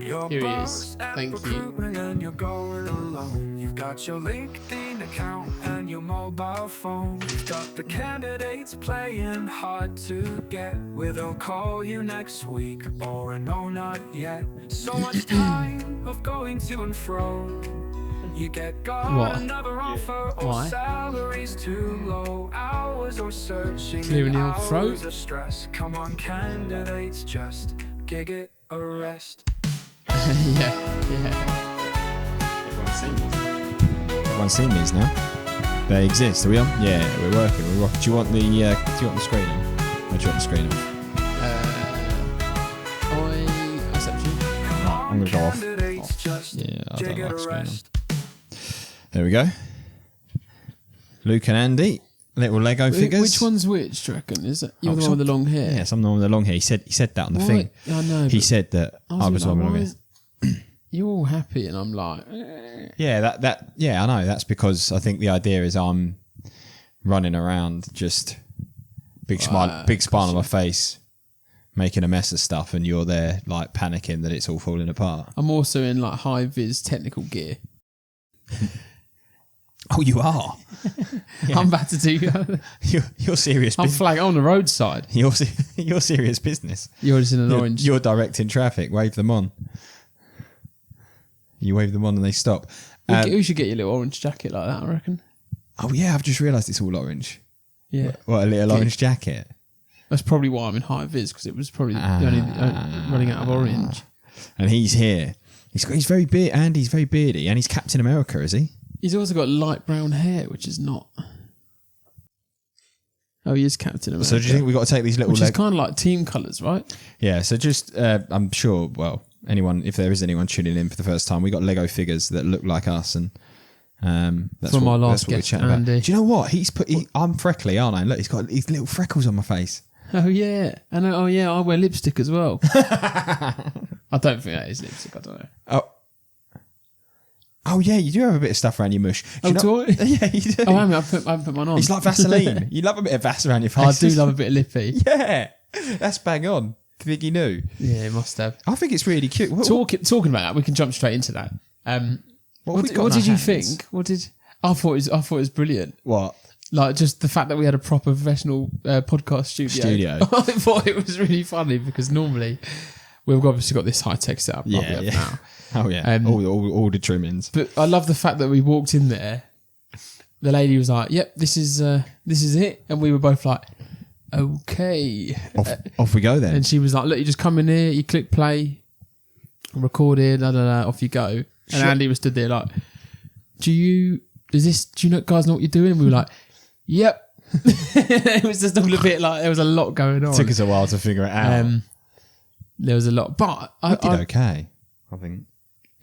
Here he is. Thank you. And you're going alone. You've got your LinkedIn account and your mobile phone. You've got the candidates playing hard to get. Will they'll call you next week or a no, not yet. So much time of going to and fro. You got another offer or salaries too low. Hours or searching, clearing the old throat. Hours of stress. Come on, candidates, just gig it a rest. yeah. Everyone's seen these now. They exist. Are we on? Yeah, we're working. We're rocking. Do you want the screen on? Or do you want the screen on? I accept you. I'm gonna go off. Yeah, I don't like the screen on. There we go. Luke and Andy, little Lego figures. Which one's which, do you reckon? Is it you're the one with the long hair? Yes, I'm the one with the long hair. He said that on the thing. I know. He said that I was the one with the long hair. You're all happy, and I'm like, Yeah, I know. That's because I think the idea is I'm running around just big smile on my face, making a mess of stuff, and you're there like panicking that it's all falling apart. I'm also in like high vis technical gear. Oh, you are. Yeah. I'm about to do. You're serious. I'm flagging on the roadside. You're serious business. You're just in an orange. You're directing traffic. Wave them on. You wave them on and they stop. We should get you a little orange jacket like that, I reckon. Oh yeah, I've just realised it's all orange. Yeah. What, a little orange jacket? That's probably why I'm in high vis, because it was probably only running out of orange. And he's here. He's very beard. Andy's very beardy, and he's Captain America, is he? He's also got light brown hair, which is not. Oh, he is Captain America. So do you think we've got to take these little... Which is kind of like team colours, right? Yeah, so just, I'm sure, well, if there is anyone tuning in for the first time, we got Lego figures that look like us, and that's from what, our last that's what guest, we're chatting Andy. about. Do you know what? I'm freckly, aren't I? Look, he's got these little freckles on my face. Oh, yeah. And I wear lipstick as well. I don't think that is lipstick, I don't know. Oh yeah, you do have a bit of stuff around your mush. Do I? Yeah, you do. Oh, I haven't put mine on. It's like Vaseline. You love a bit of Vaseline around your face. I do love a bit of lippy. Yeah, that's bang on. Do you think you knew? Yeah, it must have. I think it's really cute. Talking about that, we can jump straight into that. What did you think? I thought it was brilliant. What? Like just the fact that we had a proper professional podcast studio. I thought it was really funny because normally we've obviously got this high tech setup. Yeah. Now. Oh yeah, all the trimmings. But I love the fact that we walked in there. The lady was like, "Yep, this is it," and we were both like, "Okay." Off we go then. And she was like, "Look, you just come in here, you click play, recorded, off you go." And Andy was stood there like, "Do you guys know what you're doing?" And we were like, "Yep." It was just all a bit like there was a lot going on. It took us a while to figure it out. There was a lot, but I did okay. I think.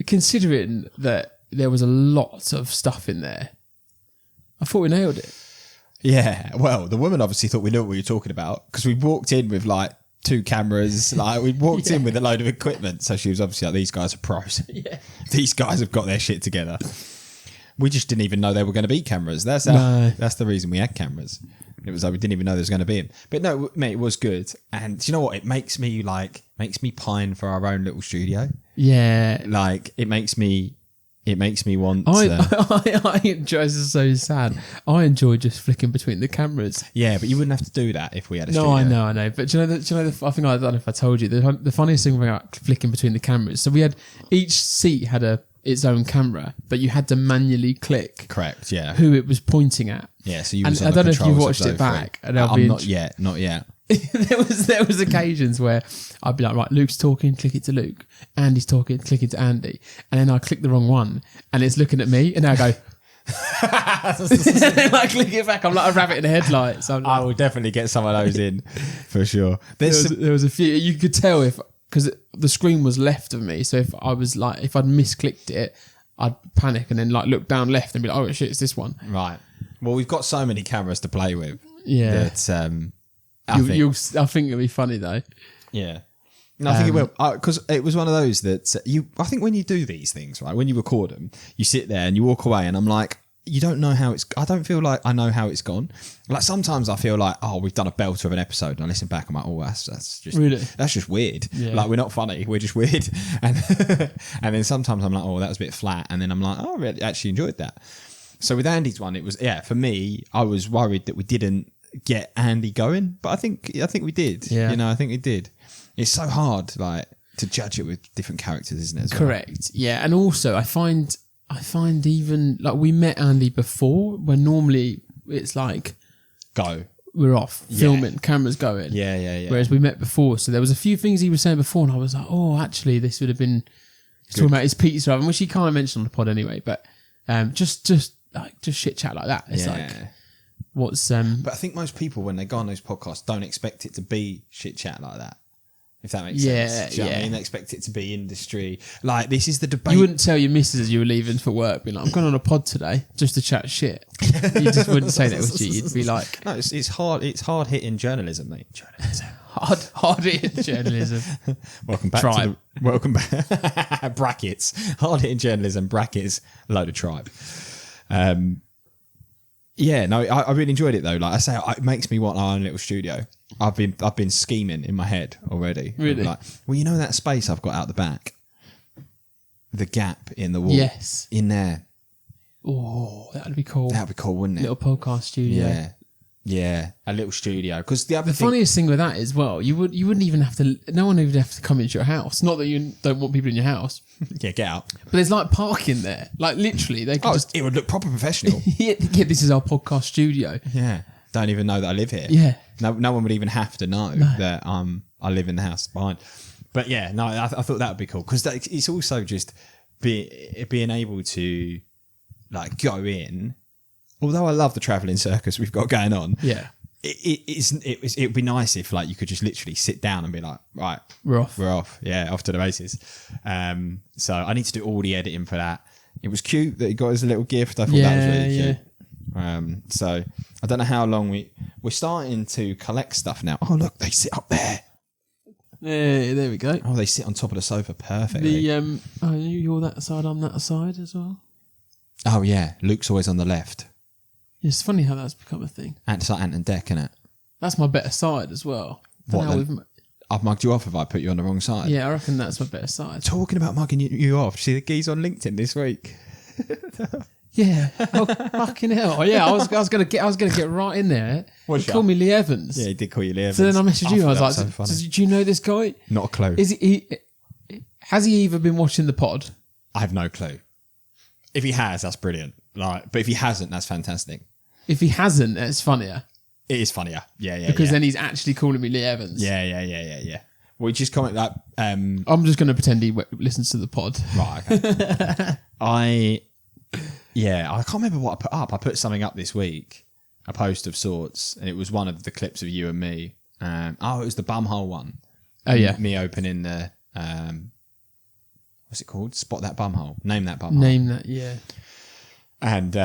Considering that there was a lot of stuff in there, I thought we nailed it. Yeah, well, the woman obviously thought we knew what we were talking about because we walked in with like 2 cameras, like we walked in with a load of equipment. So she was obviously like, these guys are pros. Yeah. These guys have got their shit together. We just didn't even know they were going to be cameras. That's the reason we had cameras. It was like we didn't even know there was going to be them. But no, mate, it was good. And do you know what? It makes me pine for our own little studio. Yeah. Like it makes me want I enjoy, this is so sad. I enjoy just flicking between the cameras. Yeah, but you wouldn't have to do that if we had a studio. No, I know. But do you know I think I don't know if I told you the funniest thing about flicking between the cameras. So we had each seat had its own camera, but you had to manually click. Correct. Yeah. Who it was pointing at. Yeah. So you. And I don't know if you watched it back. And not yet. there was occasions where I'd be like, right, Luke's talking, click it to Luke. Andy's talking, click it to Andy. And then I click the wrong one and it's looking at me and then I go and then I click it back. I'm like a rabbit in the headlights. So I will definitely get some of those in for sure. There was a few, you could tell because the screen was left of me. So if I'd misclicked it, I'd panic and then like look down left and be like, oh shit, it's this one. Right. Well, we've got so many cameras to play with. Yeah. That, I think it'll be funny though. Yeah. No, I think it will. Because it was one of those that I think when you do these things, right, when you record them, you sit there and you walk away and I'm like, you don't know how it's. I don't feel like I know how it's gone. Like sometimes I feel like, oh, we've done a belter of an episode, and I listen back, I'm like, oh, that's just really, that's just weird. Yeah. Like we're not funny, we're just weird. And and then sometimes I'm like, oh, that was a bit flat, and then I'm like, oh, I really actually enjoyed that. So with Andy's one, it was for me, I was worried that we didn't get Andy going, but I think we did. Yeah. You know, I think we did. It's so hard, like, to judge it with different characters, isn't it? As well? Correct. Yeah, and also I find even like we met Andy before, when normally it's like Go. we're off filming, cameras going. Yeah. Whereas we met before, so there was a few things he was saying before, and I was like, oh, actually, this would have been talking about his pizza oven, which he kind of mentioned on the pod anyway. But just shit chat like that. It's like what's But I think most people when they go on those podcasts don't expect it to be shit chat like that. If that makes sense. Do you know what I mean? They expect it to be industry. Like, this is the debate. You wouldn't tell your missus as you were leaving for work, being like, I'm going on a pod today just to chat shit. You just wouldn't say that, would you? You'd be like... No, it's hard hitting journalism, mate. Journalism. Hard hitting journalism. Welcome back Tribe. welcome back. Brackets. Hard hitting journalism, brackets, load of tribe. Yeah, no, I really enjoyed it though. Like I say, it makes me want our own little studio. I've been scheming in my head already. Really? Like, well, you know that space I've got out the back, the gap in the wall. Yes. In there. Oh, that would be cool. That'd be cool, wouldn't it? Little podcast studio. Yeah, a little studio. Because the funniest thing with that is, well, you wouldn't even have to. No one would have to come into your house. Not that you don't want people in your house. Yeah, get out. But there's like parking there. Like literally, they could it would look proper professional. yeah, this is our podcast studio. Yeah, don't even know that I live here. Yeah, no one would even have to know that I live in the house behind. But yeah, no, I thought that would be cool because it's also just being able to like go in. Although I love the travelling circus we've got going on, yeah, it would be nice if like you could just literally sit down and be like, right, we're off, off to the races. So I need to do all the editing for that. It was cute that he got us a little gift. I thought that was really cute. So I don't know how long we're starting to collect stuff now. Oh look, they sit up there. Yeah, there we go. Oh, they sit on top of the sofa perfectly. You're that side, I'm that side as well. Oh yeah, Luke's always on the left. It's funny how that's become a thing. It's like Ant and Dec, isn't it? That's my better side as well. I've mugged you off if I put you on the wrong side. Yeah, I reckon that's my better side. Talking about mugging you off, see the geese on LinkedIn this week. Yeah. Oh, fucking hell. Oh, yeah, I was gonna get right in there. He called me Lee Evans. Yeah, he did call you Lee Evans. So then I messaged you. I was like, so do you know this guy? Not a clue. Has he either been watching the pod? I have no clue. If he has, that's brilliant. Like, but if he hasn't, that's fantastic. If he hasn't, it's funnier. It is funnier. Yeah. Because then he's actually calling me Lee Evans. Yeah. Well, just comment that. I'm just going to pretend he listens to the pod. Right, okay. I can't remember what I put up. I put something up this week, a post of sorts, and it was one of the clips of you and me. It was the bumhole one. Oh, yeah. Me opening the, what's it called? Spot that bumhole. Name that bumhole. Name that, yeah. And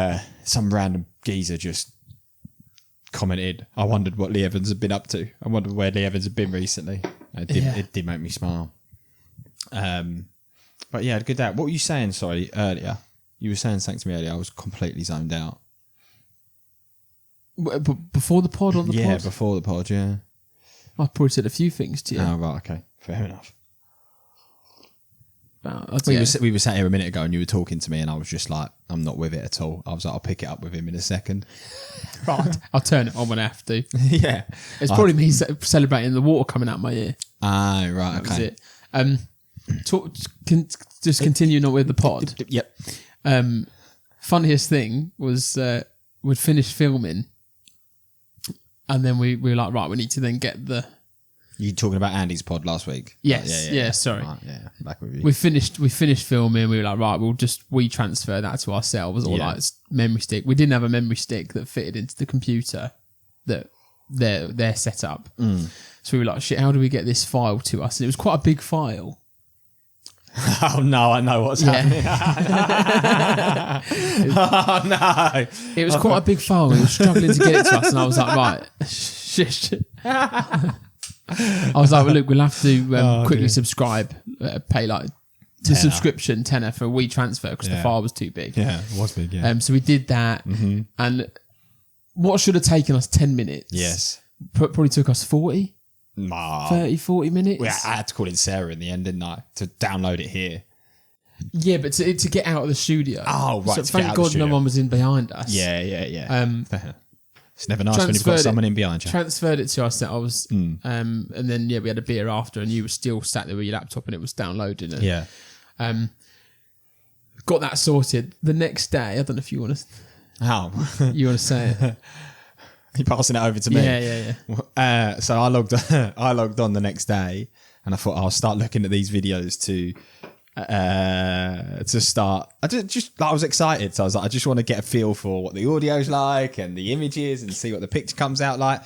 some random geezer just commented, I wondered what Lee Evans had been up to. I wondered where Lee Evans had been recently. It did make me smile. But yeah, good day. What were you saying, sorry, earlier? You were saying something to me earlier. I was completely zoned out. Before the pod on the pod? Yeah, before the pod, yeah. I probably said a few things to you. Oh, right, okay. Fair enough. We were sat here a minute ago and you were talking to me and I was just like, I'm not with it at all. I was like, I'll pick it up with him in a second. Right. I'll turn it on when I have to. Yeah. It's probably me celebrating the water coming out my ear. Ah, right, okay. That was it. Just continuing on with the pod. Yep. Funniest thing was we'd finished filming and then we were like, right, we need to then get the... You talking about Andy's pod last week? Yes. Yeah, sorry. Right, yeah, back with you. We finished filming. We were like, right, we'll just transfer that to ourselves or like memory stick. We didn't have a memory stick that fitted into the computer that they're set up. So we were like, shit, how do we get this file to us? And it was quite a big file. Oh no, I know what's happening. Oh no. It was quite a big file. We were struggling to get it to us and I was like, right, shit. I was like, well, look, we'll have to quickly subscribe, pay like the subscription tenner for WeTransfer because the file was too big. Yeah, it was big, yeah. So we did that, and what should have taken us 10 minutes, Yes. probably took us 40, Nah. 30, 40 minutes. I had to call in Sarah in the end, didn't I? To download it here. Yeah, but to get out of the studio. Oh, right, So to get thank out of the God no studio. one was in behind us. Yeah. It's never nice when you've got transferred someone in behind you. Transferred it to us. I was, and then we had a beer after, and you were still sat there with your laptop, and it was downloading. And, Yeah. got that sorted. The next day, I don't know if you want to. How? You want to say it? You're passing it over to me. Yeah. So I logged on the next day, and I thought I'll start looking at these videos to start. I was excited, so I was like, I just want to get a feel for what the audio's like and the images and see what the picture comes out like.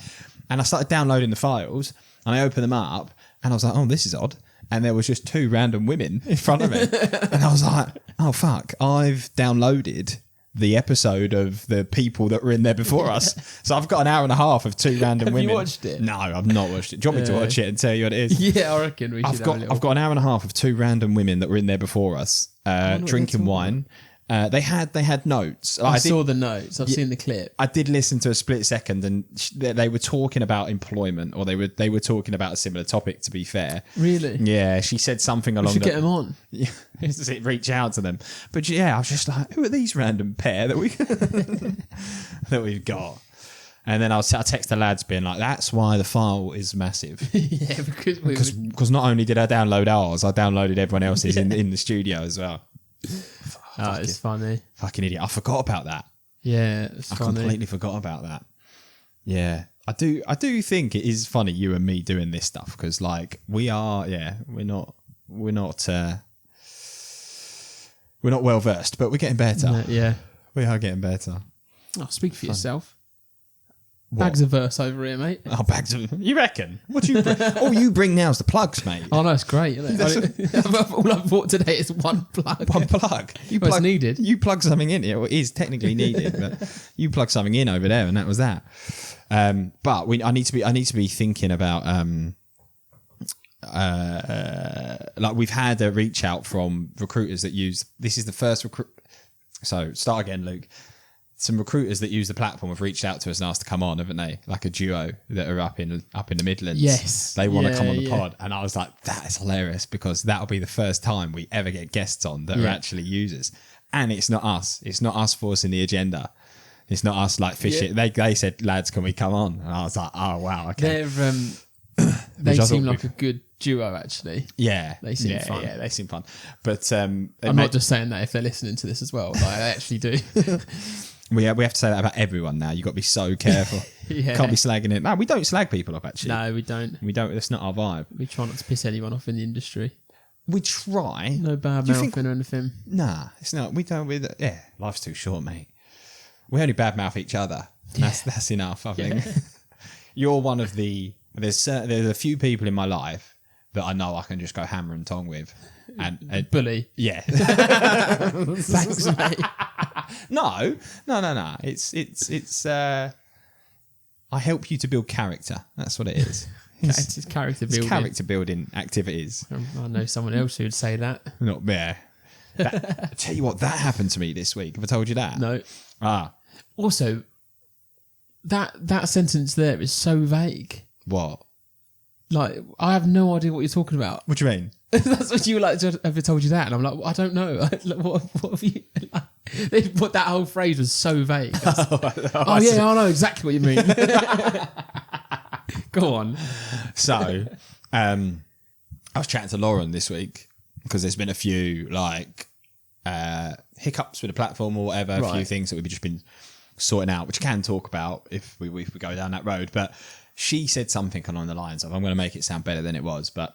And I started downloading the files, and I opened them up, and I was like, oh, this is odd. And there was just two random women in front of me, and I was like, oh fuck, I've downloaded the episode of the people that were in there before us. So I've got an hour and a half of two random women. Have you watched it? No, I've not watched it. Do you want me to watch it and tell you what it is? Yeah, I reckon we should. I've got an hour and a half of two random women that were in there before us, drinking wine. They had notes. I saw the notes. I've seen the clip. I did listen to a split second, and they were talking about employment, or they were talking about a similar topic. To be fair, Really? yeah, she said something along. We should get them on. Yeah, reach out to them. But yeah, I was just like, who are these random pair that we've got? And then I text the lads being like, that's why the file is massive. Yeah, because not only did I download ours, I downloaded everyone else's in the studio as well. Oh, it's funny. Fucking idiot. I forgot about that. Yeah, it's I funny. completely forgot about that. Yeah. I do think it is funny, you and me doing this stuff, because like we're not well versed, but we're getting better. No, yeah. We are getting better. Oh, speak for yourself. What? Bags of verse over here, mate. Oh, bags of... You reckon? What do you bring? All you bring now is the plugs, mate. Oh, no, it's great, isn't it? All I've bought today is one plug. One plug. It's needed. You plug something in. It is technically needed, but you plug something in over there, and that was that. But I need to be thinking about like we've had a reach out from recruiters that use. This is the first So start again, Luke. Some recruiters that use the platform have reached out to us and asked to come on, haven't they? Like a duo that are up in the Midlands. Yes. They want to come on the pod. And I was like, that is hilarious, because that'll be the first time we ever get guests on that are actually users. And it's not us. It's not us forcing the agenda. It's not us like fishing. Yeah. They said, lads, can we come on? And I was like, oh, wow, okay. They seem like a good duo, actually. Yeah. They seem fun. Yeah, they seem fun. But I'm not just saying that if they're listening to this as well. Like, I actually do. We have to say that about everyone now. You've got to be so careful. Yeah. Can't be slagging it. No, we don't slag people off, actually. No, we don't. We don't. That's not our vibe. We try not to piss anyone off in the industry. We try. No bad mouthing or anything. Nah, it's not. We don't. Yeah, life's too short, mate. We only badmouth each other. That's enough, I think. You're one of the... There's a few people in my life that I know I can just go hammer and tong with. And bully. Yeah. Thanks, mate. No. It's I help you to build character. That's what it is. It's character building. It's character building activities. I know someone else who'd say that. Not there. I tell you what, that happened to me this week. Have I told you that? No. Also, that sentence there is so vague. What? Like, I have no idea what you're talking about. What do you mean? That's what you were like. Have I told you that? And I'm like, well, I don't know. What have you? Like, that whole phrase was so vague. I know exactly what you mean. Go on. So, I was chatting to Lauren this week because there's been a few like hiccups with the platform or whatever, a few things that we've just been sorting out, which I can talk about if we go down that road. But she said something along the lines of, I'm going to make it sound better than it was, but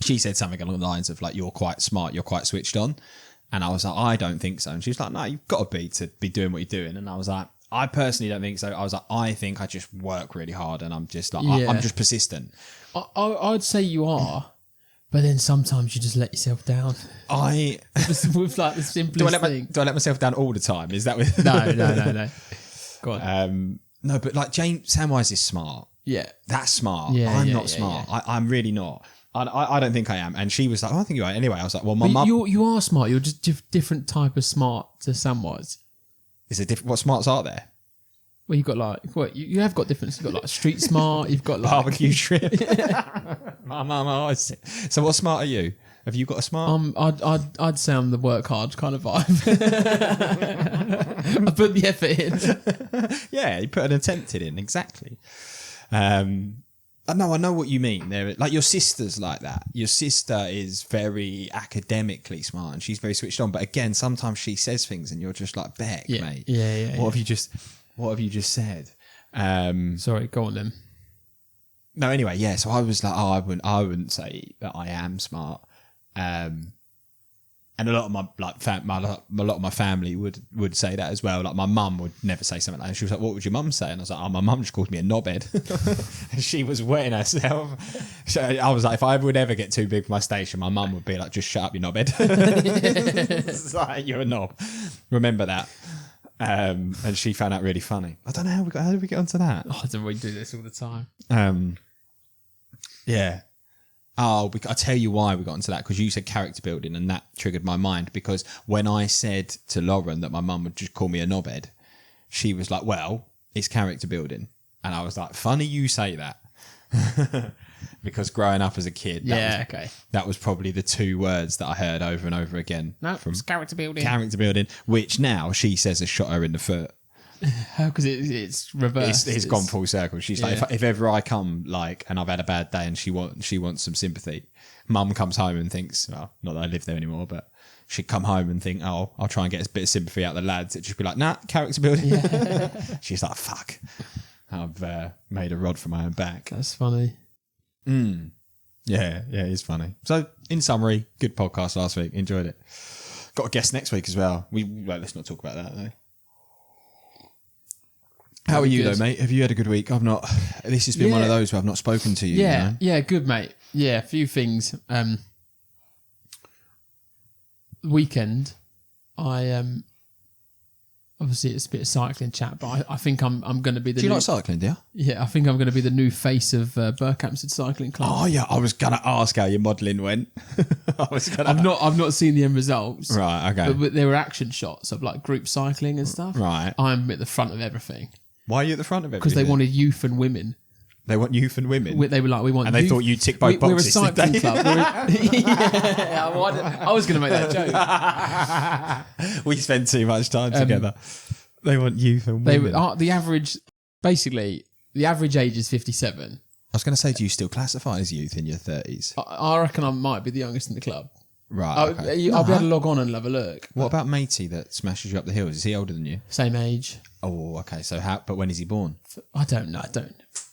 she said something along the lines of like, you're quite smart, you're quite switched on. And I was like, I don't think so. And she was like, no, you've got to be doing what you're doing. And I was like, I personally don't think so. I was like, I think I just work really hard and I'm just like, I'm just persistent. I'd say you are, but then sometimes you just let yourself down. With like the simplest thing. Do I let myself down all the time? Is that with... No. Go on. No, but like Samwise is smart. Yeah. That's smart. Yeah, I'm not smart. Yeah. I'm really not. I don't think I am. And she was like, oh, I think you are. Anyway, I was like, well, my mum... You are smart. You're just different type of smart to Samwise. Is it different? What smarts are there? Well, you've got like... What, you have got different... You've got like street smart. You've got like... Barbecue shrimp. My mum. So what smart are you? Have you got a smart? I'd say I'm the work hard kind of vibe. I put the effort in. Yeah, you put an attempt in. Exactly. No, I know what you mean. There, like your sister's like that. Your sister is very academically smart and she's very switched on. But again, sometimes she says things and you're just like, Beck, mate. Yeah. What have you just said? Sorry, go on then. No, anyway, yeah. So I was like, I wouldn't say that I am smart. And a lot of my a lot of my family would say that as well. Like my mum would never say something like that. She was like, "What would your mum say?" And I was like, "Oh, my mum just called me a knobhead." And she was wetting herself. So I was like, if I would ever get too big for my station, my mum would be like, "Just shut up, you knobhead." It's like, you're a knob. Remember that. And she found out really funny. I don't know how did we get onto that? Oh, I don't really do this all the time. Yeah. Oh, I'll tell you why we got into that, because you said character building and that triggered my mind, because when I said to Lauren that my mum would just call me a knobhead, she was like, well, it's character building. And I was like, funny you say that. Because growing up as a kid, that was probably the two words that I heard over and over again. No, it's character building. Character building, which now she says has shot her in the foot. How? Because it's reversed. It's gone full circle. She's like, if ever I come and I've had a bad day and she wants some sympathy, mum comes home and thinks, well, not that I live there anymore, but she'd come home and think, oh, I'll try and get a bit of sympathy out of the lads. It'd just be like, nah, character building. Yeah. She's like, fuck, I've made a rod for my own back. That's funny. Yeah, it's funny. So, in summary, good podcast last week. Enjoyed it. Got a guest next week as well. Let's not talk about that though. How are you though, mate? Have you had a good week? I've not. This has been one of those where I've not spoken to you. Yeah, you know? yeah, good, mate. Yeah, a few things. Weekend, I obviously it's a bit of cycling chat, but I think I'm going to be the. Do you like cycling? Do you? Yeah, I think I'm going to be the new face of Berko Cycling Club. Oh yeah, I was going to ask how your modelling went. I've not seen the end results. Right. Okay. But there were action shots of like group cycling and stuff. Right. I'm at the front of everything. Why are you at the front of it? Because they wanted youth and women. They want youth and women? They were like, we want and they youth. thought you'd tick both boxes. We're a cycling club. Yeah, I was going to make that joke. We spend too much time together. They want youth and women. The average age is 57. I was going to say, do you still classify as youth in your 30s? I reckon I might be the youngest in the club. Right. Okay. I'll be able to log on and have a look. What about Matey that smashes you up the hills? Is he older than you? Same age. Oh, okay. So but when is he born? I don't know.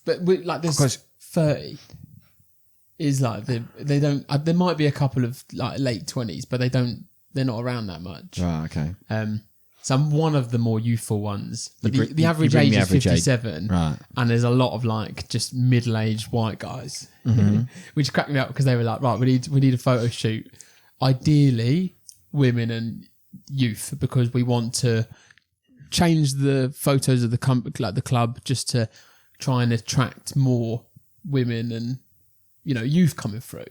But like this 30 is like they don't. There might be a couple of like late 20s, but they're not around that much. Right. Okay. So I'm one of the more youthful ones. But the average age is 57. Right. And there's a lot of like just middle-aged white guys, which cracked me up because they were like, right, we need a photo shoot. Ideally, women and youth, because we want to change the photos of the club just to try and attract more women and youth coming through.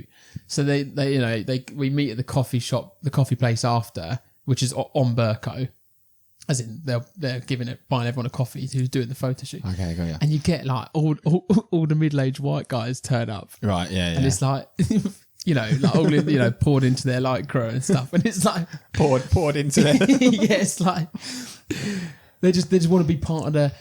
So we meet at the coffee place after, which is on Berko, as in they're buying everyone a coffee who's doing the photo shoot. Okay, got you. And you get like all the middle-aged white guys turn up, right? Yeah, and it's like. Like all poured into their lycra and stuff, and it's like poured into their. Yeah, it's like they just want to be part of the.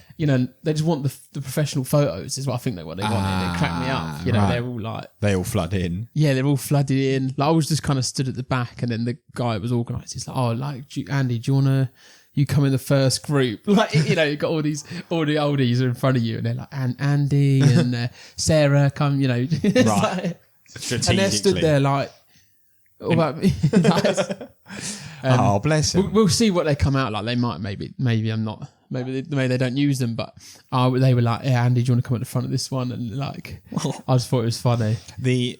They just want the professional photos. Is what I think they want. They crack me up. Right. They're all like they all flood in. Yeah, they're all flooded in. Like I was just kind of stood at the back, and then the guy that was organised. He's like, "Oh, Andy, do you wanna?" You come in the first group, like you've got all the oldies are in front of you, and they're like, and Andy and Sarah come, right. Like, and they're stood there like, all about me. Oh, bless them. We'll see what they come out like. They might, maybe I'm not. Maybe they don't use them, but they were like, "Yeah, Andy, do you want to come at the front of this one?" And like, I just thought it was funny.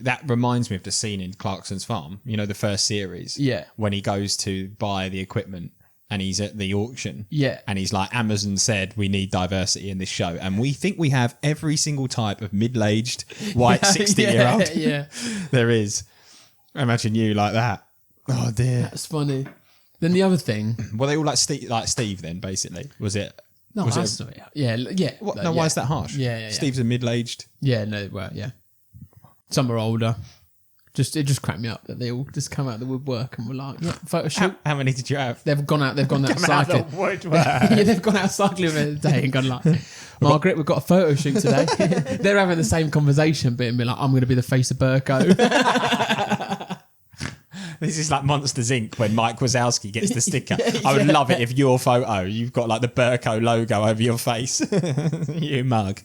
That reminds me of the scene in Clarkson's Farm. The first series. Yeah. When he goes to buy the equipment. and he's at the auction. Yeah. And he's like, Amazon said we need diversity in this show. And we think we have every single type of middle-aged white 60-year-old. Yeah. There is. Imagine you like that. Oh, dear. That's funny. Then the other thing. Were they all like Steve then, basically? Was it? No, was that's not. Yeah. What? No, why is that harsh? Yeah. Steve's a middle-aged. Yeah, no, well, yeah. Some are older. It just cracked me up that they all just come out of the woodwork and were like, yeah, photo shoot. How many did you have? They've gone out cycling. Out the woodwork. Yeah, they've gone out cycling the day and gone like, Margaret, we've got a photo shoot today. They're having the same conversation, but be like, I'm going to be the face of Berko. This is like Monsters Inc. when Mike Wazowski gets the sticker. I would love it if your photo, you've got like the Berko logo over your face. You mug.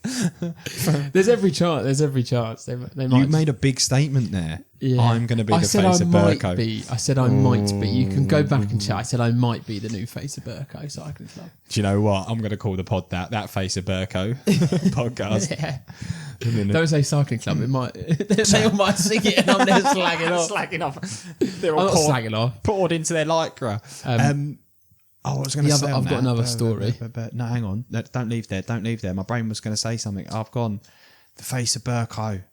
There's every chance. They might. You made a big statement there. Yeah. I'm going to be the face of Berko. I said I might be. You can go back and check. I said I might be the new face of Berko Cycling Club. Do you know what? I'm going to call the pod that face of Berko podcast. Yeah. Don't say cycling club. It might. They all might sing it, and I'm there slagging off. They're all slagging off. poured into their lycra. I was going to say. I've got another story. No, hang on. No, don't leave there. My brain was going to say something. I've gone. The face of Berko.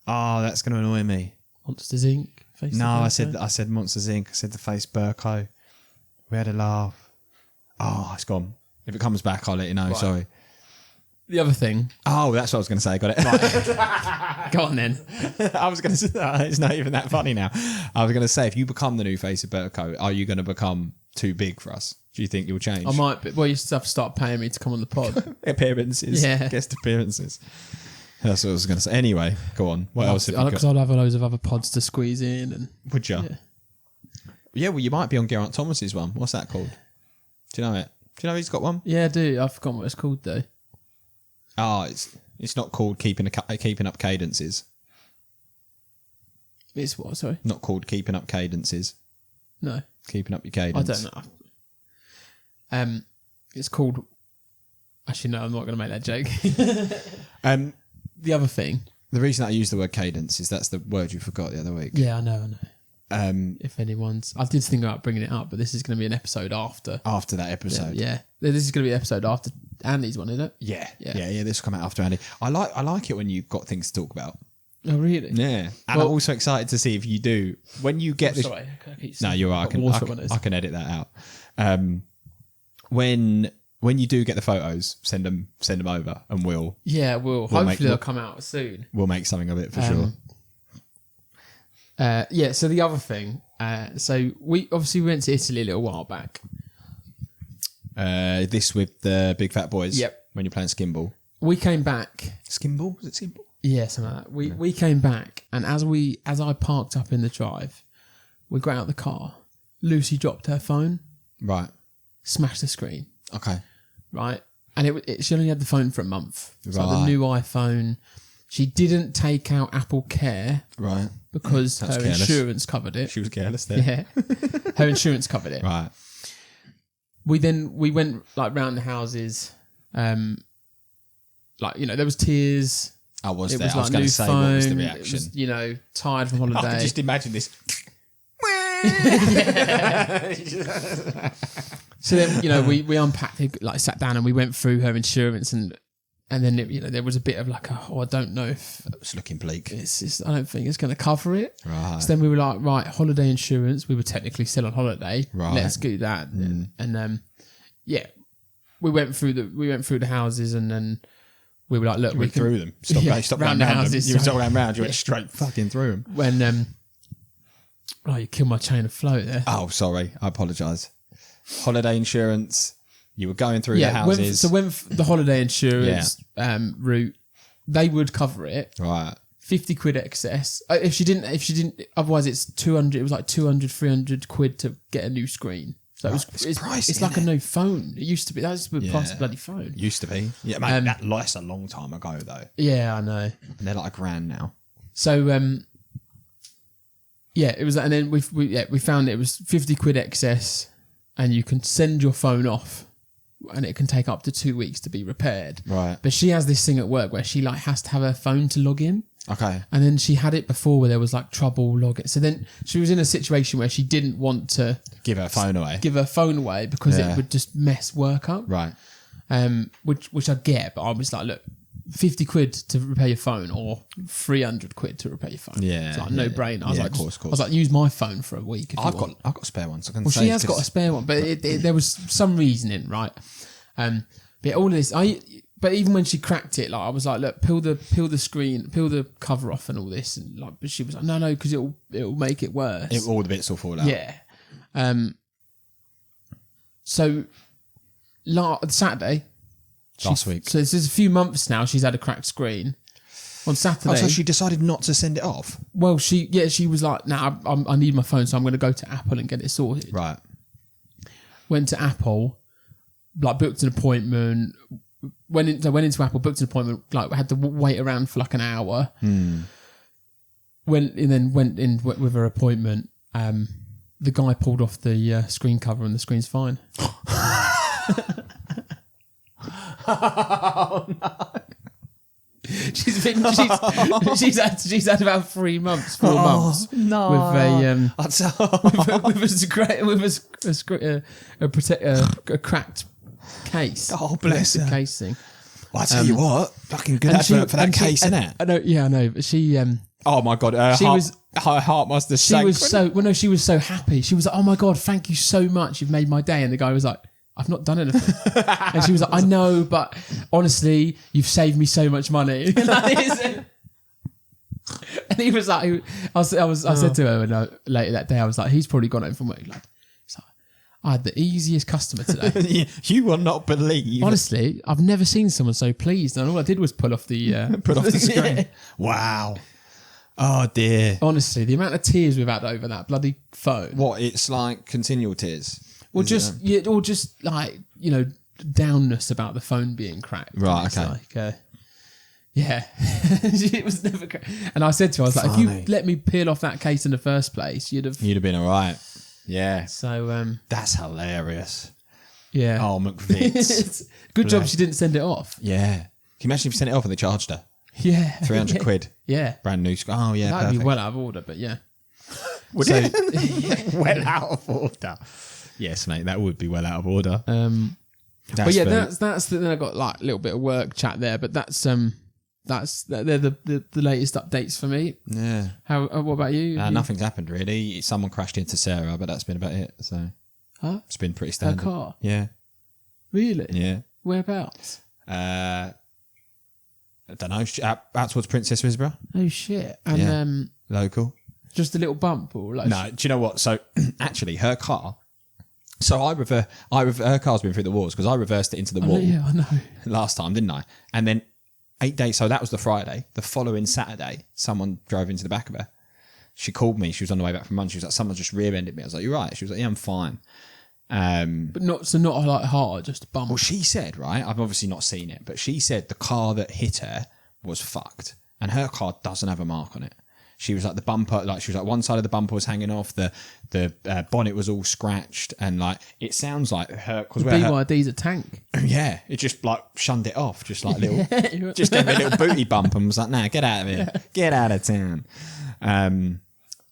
Oh, that's going to annoy me. Monsters Inc. I said Monsters Inc. I said the face Berko. We had a laugh. Oh, it's gone. If it comes back, I'll let you know. Right. Sorry. The other thing. Oh, that's what I was going to say. Got it. Right. Go on then. I was going to say, it's not even that funny now. I was going to say, if you become the new face of Berko, are you going to become too big for us? Do you think you'll change? I might be. Well, you have to start paying me to come on the pod. Appearances. Yeah. Guest appearances. That's what I was going to say. Anyway, go on. What else have you got? Because I'll have loads of other pods to squeeze in. And would you? Yeah, well, you might be on Geraint Thomas's one. What's that called? Do you know it? Do you know he's got one? Yeah, I do. I've forgotten what it's called, though. Oh, it's not called Keeping Up Cadences. It's what, sorry? Not called Keeping Up Cadences. No. Keeping Up Your Cadence. I don't know. It's called... Actually, no, I'm not going to make that joke. The other thing... The reason I use the word cadence is that's the word you forgot the other week. Yeah, I know. If anyone's... I did think about bringing it up, but this is going to be an episode after. After that episode. Yeah. This is going to be an episode after Andy's one, isn't it? Yeah. This will come out after Andy. I like it when you've got things to talk about. Oh, really? Yeah. And I'm also excited to see if you do... When you get this... Sorry. No, you're right. I can edit that out. When you do get the photos, send them over, and we'll. Yeah, we'll hopefully they'll come out soon. We'll make something of it for sure. So the other thing, so we went to Italy a little while back. This with the big fat boys. Yep. When you're playing skimble. We came back. Skimble? Was it skimble? Yeah, something like that. We came back, and as I parked up in the drive, we got out of the car. Lucy dropped her phone. Right. Smashed the screen. Okay. Right. And she only had the phone for a month. It's like the new iPhone. She didn't take out Apple Care. Right. Because her insurance covered it. She was careless there. Yeah. Her insurance covered it. Right. We went like round the houses. There was tears. I was it there. Was I was going to say, phone. What was the reaction? It was, tired from holiday. I can just imagine this. So then, we unpacked it, sat down and we went through her insurance and then, there was a bit of I don't know if... It's looking bleak. I don't think it's going to cover it. Right. So then we were like, right, holiday insurance. We were technically still on holiday. Right. Let's do that. And we went through the houses and then we were like, look, we through them. Stop round the houses. You stopped going round. You went straight fucking through them. When you killed my chain of flow there. Oh, sorry. I apologise. Holiday insurance. You were going through the houses. When the holiday insurance route, they would cover it. Right. 50 quid excess. If she didn't, otherwise it's 200. It was like 200, 300 quid to get a new screen. So it's pricey, it's like a new phone. It used to be. That was the price of a bloody phone. Used to be. Yeah, mate, that's a long time ago though. Yeah, I know. And they're like $1,000 now. So it was, and then we found it was 50 quid excess, and you can send your phone off, and it can take up to 2 weeks to be repaired. Right. But she has this thing at work where she has to have her phone to log in. Okay. And then she had it before where there was like trouble logging. So then she was in a situation where she didn't want to Give her phone away. Because it would just mess work up. Right. Which I get, but I was like, look, 50 quid to repair your phone or 300 quid to repair your phone. Yeah. It's like no brainer. I was like, of course. I was like, use my phone for a week. If I've got spare ones. Well, she has got a spare one, but there was some reasoning, right? But all of this, but even when she cracked it, like I was like, look, peel the screen, peel the cover off, and all this, and like, but she was like, no, because it'll make it worse. All the bits will fall out. Yeah. So, Saturday. Last week. So this is a few months now. She's had a cracked screen. On Saturday. Oh, so she decided not to send it off. Well, she was like, "Nah, I need my phone, so I'm going to go to Apple and get it sorted." Right. Went to Apple, like booked an appointment. Went into Apple, booked an appointment. Like had to wait around for like an hour. Went in with her appointment. The guy pulled off the screen cover and the screen's fine. Oh no! She's had about 4 months no. with a cracked case. Oh, bless her. Casing. Well, I tell you what, fucking good advert for that case, isn't it? I know, but she. Oh my god, her heart must have sank. She was so happy. She was like, "Oh my god, thank you so much. You've made my day." And the guy was like, "I've not done anything." And she was like, "I know, but honestly, you've saved me so much money." And he was like, I said to her later that day, I was like, he's probably gone home from work. Like, I had the easiest customer today. You will not believe. Honestly, I've never seen someone so pleased. And all I did was pull off the screen. Yeah. Wow. Oh dear. Honestly, the amount of tears we've had over that bloody phone. What? It's like continual tears. Or just like, downness about the phone being cracked. Right, It's okay. like, yeah. It was never cracked. And I said to her, I was like, if you let me peel off that case in the first place, you'd have been all right. Yeah. So, that's hilarious. Yeah. Oh, McVitz. Good job she didn't send it off. Yeah. Can you imagine if you sent it off and they charged her? Yeah. 300 quid. Yeah. Brand new. Oh, yeah. That'd perfect. be well out of order, but yeah. Would it? Well out of order. Yes, mate, that would be well out of order. But yeah, that's then I got like a little bit of work chat there, but they're the latest updates for me. Yeah. What about you? Nothing's happened really. Someone crashed into Sarah, but that's been about it. So it's been pretty standard. Her car? Yeah. Really? Yeah. Whereabouts? I don't know. Out towards Princess Risborough. Oh shit! And local. Just a little bump, or like? No. Do you know what? So actually, her car. So her car's been through the walls because I reversed it into the wall. Yeah, I know. Last time, didn't I? And then 8 days. So that was the Friday. The following Saturday, someone drove into the back of her. She called me. She was on the way back from lunch. She was like, "Someone just rear-ended me." I was like, "You're right." She was like, "Yeah, I'm fine." But not like hard, just a bump. Well, she said, right, I've obviously not seen it, but she said the car that hit her was fucked, and her car doesn't have a mark on it. She was like the bumper, like she was like one side of the bumper was hanging off, the bonnet was all scratched, and like it sounds like her because BYD's a tank. Yeah, it just like shunned it off, just like little, just gave me a little booty bump and was like, "Nah, get out of here, get out of town."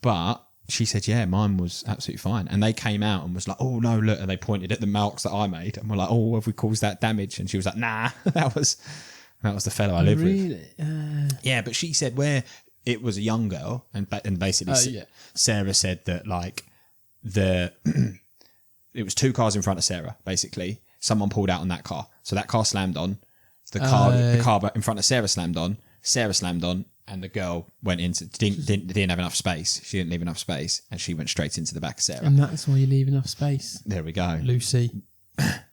But she said, yeah, mine was absolutely fine. And they came out and was like, "Oh no, look," and they pointed at the marks that I made and were like, "Oh, have we caused that damage?" And she was like, "Nah, that was the fellow I live with." Yeah, but she said where it was a young girl, and basically Sarah said that like it was two cars in front of Sarah. Basically, someone pulled out on that car, so that car slammed on. The car in front of Sarah slammed on. Sarah slammed on. And the girl went into didn't have enough space. She didn't leave enough space, and she went straight into the back of Sarah. And that's why you leave enough space. There we go. Lucy.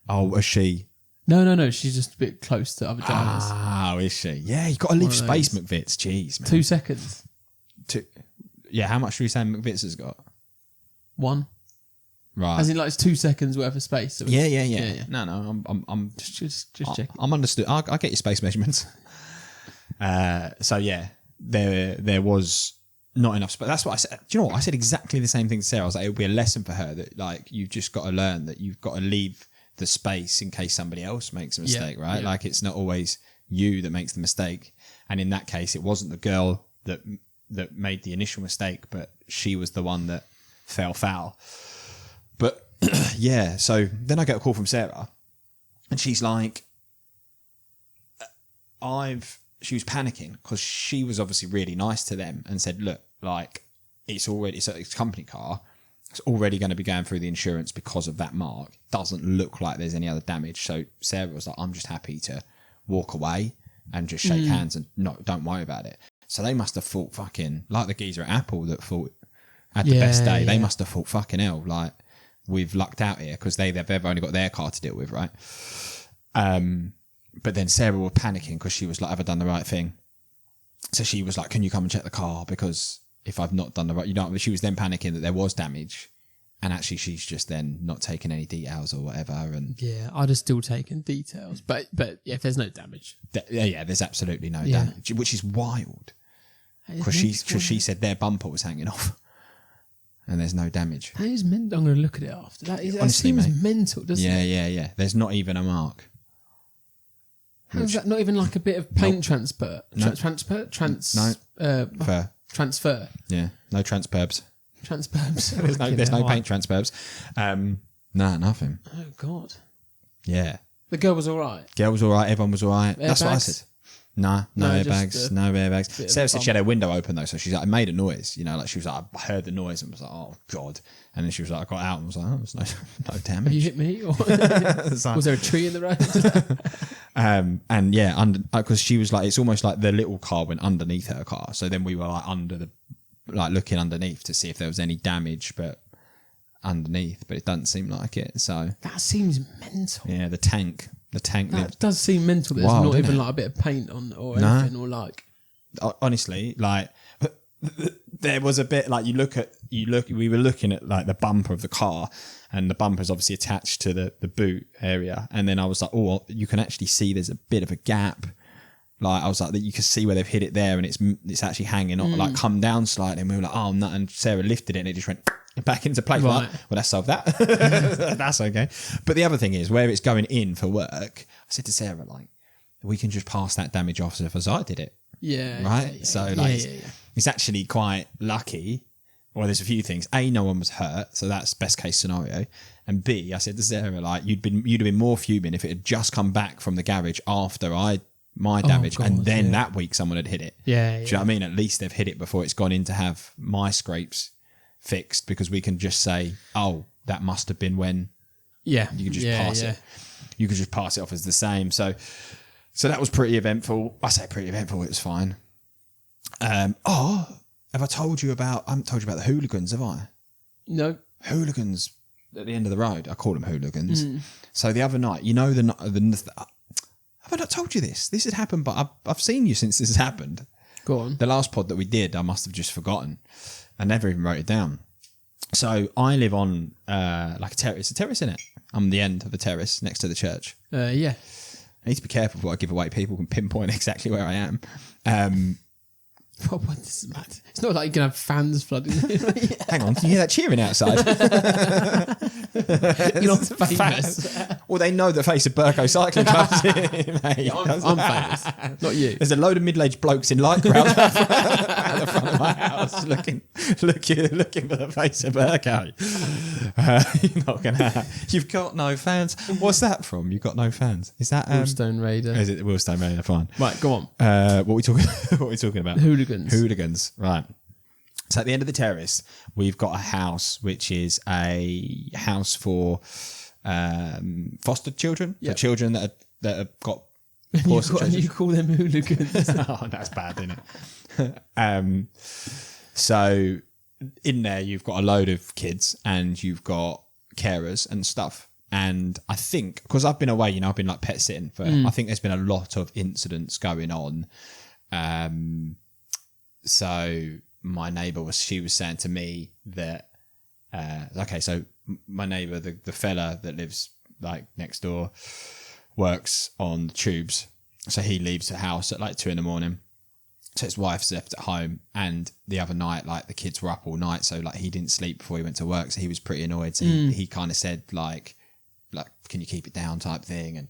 Oh, was she? No. She's just a bit close to other vaginas. Oh, is she? Yeah, you got to leave space, McVitz. Jeez, man. 2 seconds. Yeah, how much do you say McVitz has got? 1. Right. As in, like, it's 2 seconds worth of space. So yeah. No. I'm just checking. I'm understood. I get your space measurements. So yeah. There was not enough space. That's what I said. Do you know what? I said exactly the same thing to Sarah. I was like, it'll be a lesson for her that like you've just got to learn that you've got to leave the space in case somebody else makes a mistake, right? Yeah. Like it's not always you that makes the mistake. And in that case, it wasn't the girl that made the initial mistake, but she was the one that fell foul. But yeah, so then I get a call from Sarah, and she's like, she was panicking because she was obviously really nice to them and said, look, like it's a company car. It's already going to be going through the insurance because of that mark. Doesn't look like there's any other damage. So Sarah was like, I'm just happy to walk away and just shake hands and don't worry about it. So they must have thought fucking, like the geezer at Apple that thought had the best day. They must have thought fucking hell, like we've lucked out here because they've only got their car to deal with, right? But then Sarah was panicking because she was like, have I done the right thing? So she was like, can you come and check the car? Because if I've not done the right, she was then panicking that there was damage. And actually she's just then not taking any details or whatever. And yeah, I'd have still taken details. But yeah, if there's no damage. There's absolutely no damage, which is wild. Because she said their bumper was hanging off. And there's no damage. That is mental. I'm going to look at it after. That Honestly, seems mate, mental, doesn't it? Yeah. There's not even a mark. How's that not even like a bit of paint transfer? Transfer. Yeah, no transperbs. Transperbs. There's no paint transperbs. No, nothing. Oh God. Yeah. The girl was all right. Girl was all right. Everyone was all right. That's what I said. No airbags. No airbags. Sarah said she had her window open though, so she's like, I made a noise. You know, like she was like, I heard the noise and was like, oh God. And then she was like, I got out and was like, oh, there's no damage. Have you hit me? Or was there a tree in the road? And yeah, because she was like, it's almost like the little car went underneath her car. So then we were like looking underneath to see if there was any damage, but underneath, but it doesn't seem like it. So that seems mental. Yeah, the tank. That does seem mental. There's not even like a bit of paint on or anything, or like. Honestly, like there was a bit like we were looking at like the bumper of the car, and the bumper's obviously attached to the boot area, and then I was like, oh, you can actually see there's a bit of a gap. Like I was like, that you can see where they've hit it there, and it's actually hanging on, like come down slightly. And we were like, oh no! And Sarah lifted it, and it just went back into place. Right. Like, well, let's solve that. That's okay. But the other thing is, where it's going in for work, I said to Sarah, like, we can just pass that damage off as I did it. Yeah. Right. Yeah, so like, it's actually quite lucky. Well, there's a few things. A, no one was hurt, so that's best case scenario. And B, I said to Sarah, like, you'd have been more fuming if it had just come back from the garage after my damage, and then that week someone had hit it. Yeah. Do you know what I mean? At least they've hit it before it's gone in to have my scrapes fixed, because we can just say, oh, that must have been when. Yeah. You can just pass it. You could just pass it off as the same. So that was pretty eventful. I say pretty eventful. It was fine. Have I told you about? I haven't told you about the hooligans, have I? No. Hooligans at the end of the road. I call them hooligans. So the other night, you know, have I not told you this? This had happened, but I've seen you since this has happened. Go on. The last pod that we did, I must have just forgotten. I never even wrote it down. So I live on like a terrace. It's a terrace, isn't it? I'm the end of the terrace next to the church. Yeah. I need to be careful before I give away. People can pinpoint exactly where I am. What is that? It's not like you can have fans flooding. Hang on, can you hear that cheering outside? You're not famous. Well, they know the face of Berko Cycling comes in, mate. I'm famous, not you. There's a load of middle-aged blokes in lycra at the front of my house looking for the face of Berko. You're not gonna. You've got no fans. What's that from? You've got no fans. Is that Willstone Raider? Is it the Willstone Raider? Fine. Right, go on. What are we talking about? Hooligans. Right. So at the end of the terrace, we've got a house, which is a house for foster children, for children that have got. You call them hooligans. Oh, that's bad, isn't it? So in there, you've got a load of kids, and you've got carers and stuff. And I think, because I've been away, I've been like pet sitting for. I think there's been a lot of incidents going on. So my neighbour she was saying to me that so my neighbour, the fella that lives like next door, works on the tubes, so he leaves the house at like 2 a.m, so his wife's left at home, and the other night like the kids were up all night, so like he didn't sleep before he went to work, so he was pretty annoyed, so he kind of said like can you keep it down type thing, and